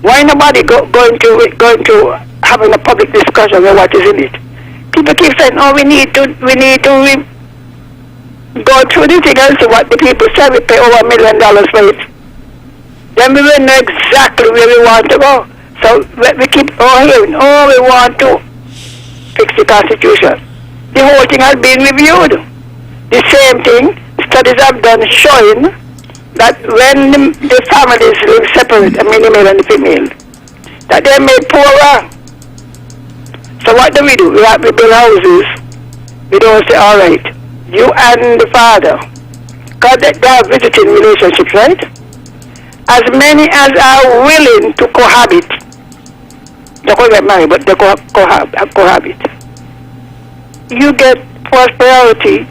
Why nobody going to having a public discussion of what is in it. People keep saying, "Oh, we need to go through the thing and see what the people say. We pay over $1 million for it. Then we will know exactly where we want to go." So we keep hearing, "Oh, we want to fix the Constitution." The whole thing has been reviewed. The same thing, studies have done showing that when the families live separate, I mean the male and the female, that they're made poorer. So what do? We build houses. We don't say, all right, you and the father, because they are visiting relationships, right? As many as are willing to cohabit, they don't get married, but they cohabit. You get first priority.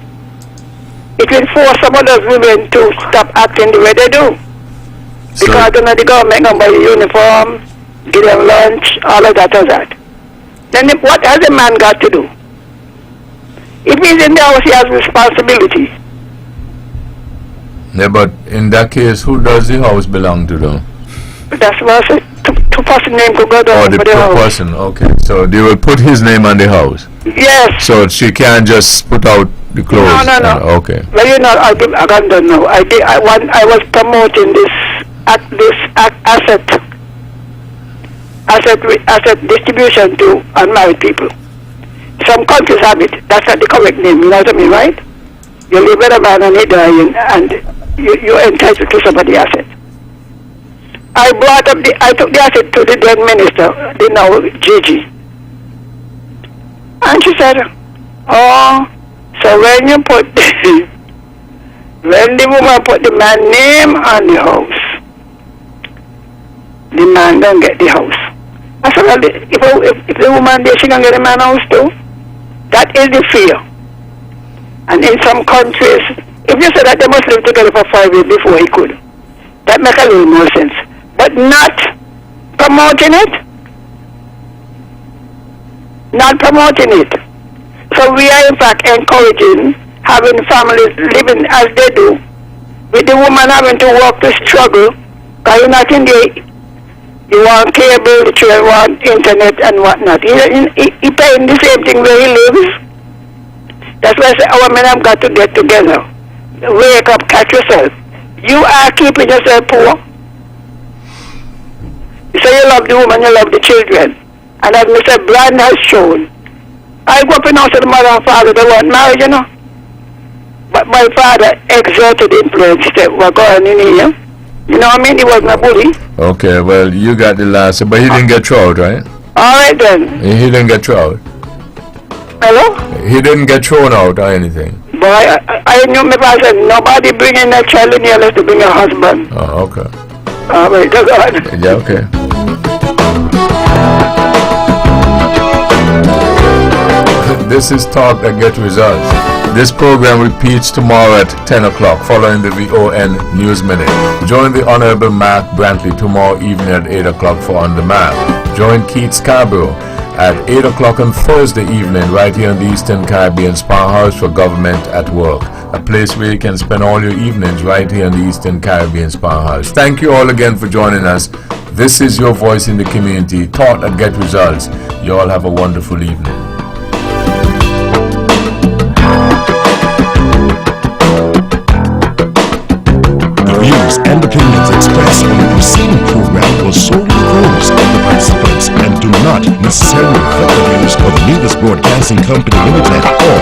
It will force some of those women to stop acting the way they do. So, Because then the government can buy a uniform, give them lunch, all of that or that. Then what has a man got to do? If he's in the house, he has responsibility. yeah, but in that case, who does the house belong to though? That's what I said. Two-person name could go down The for the house. person, okay. So they will put his name on the house. Yes. So she can't just put out the clothes. No. Okay. Well, you know, I don't know. I was promoting this asset distribution to unmarried people. Some countries have it. That's not the correct name. You know what I mean, right? You live with a man and he dies, and you're entitled to some of the assets. I took the asset to the then minister, the now Gigi. And she said, "Oh, so when you put when the woman put the man's name on the house, the man don't get the house." I said, "Well, if the woman there, she can get the man house too." That is the fear. And in some countries, if you say that they must live together for 5 years before he could, that makes a little more sense. But not promoting it. Not promoting it. So we are in fact encouraging having families living as they do, with the woman having to work to struggle, because you're not in the, you want cable, the children want internet and whatnot. He paying the same thing where he lives. That's why I say our men have got to get together. Wake up, catch yourself. You are keeping yourself poor. You say you love the woman, you love the children. And as Mr. Brand has shown, I grew up in house with the mother and father, they weren't married, you know. But my father exerted influence that were going in here. You know what I mean? He wasn't a bully. Okay, well, you got the last, but he didn't get thrown out, right? All right then. He didn't get thrown out. Hello? He didn't get thrown out or anything. But I knew my father said, nobody bringing a child in here unless to bring a husband. Oh, okay. All right, that's all right. Yeah, okay. This is Talk That Get Results. This program repeats tomorrow at 10 o'clock following the VON News Minute. Join the Honorable Mark Brantley tomorrow evening at 8 o'clock for On Demand. Join Keith Scarborough at 8 o'clock on Thursday evening right here in the Eastern Caribbean Spa House for Government at Work. A place where you can spend all your evenings right here in the Eastern Caribbean Spa House. Thank you all again for joining us. This is your voice in the community. Talk That Get Results. You all have a wonderful evening. Views and opinions expressed on the preceding program were solely those of the participants and do not necessarily reflect the views of the Nevis Broadcasting Company Limited or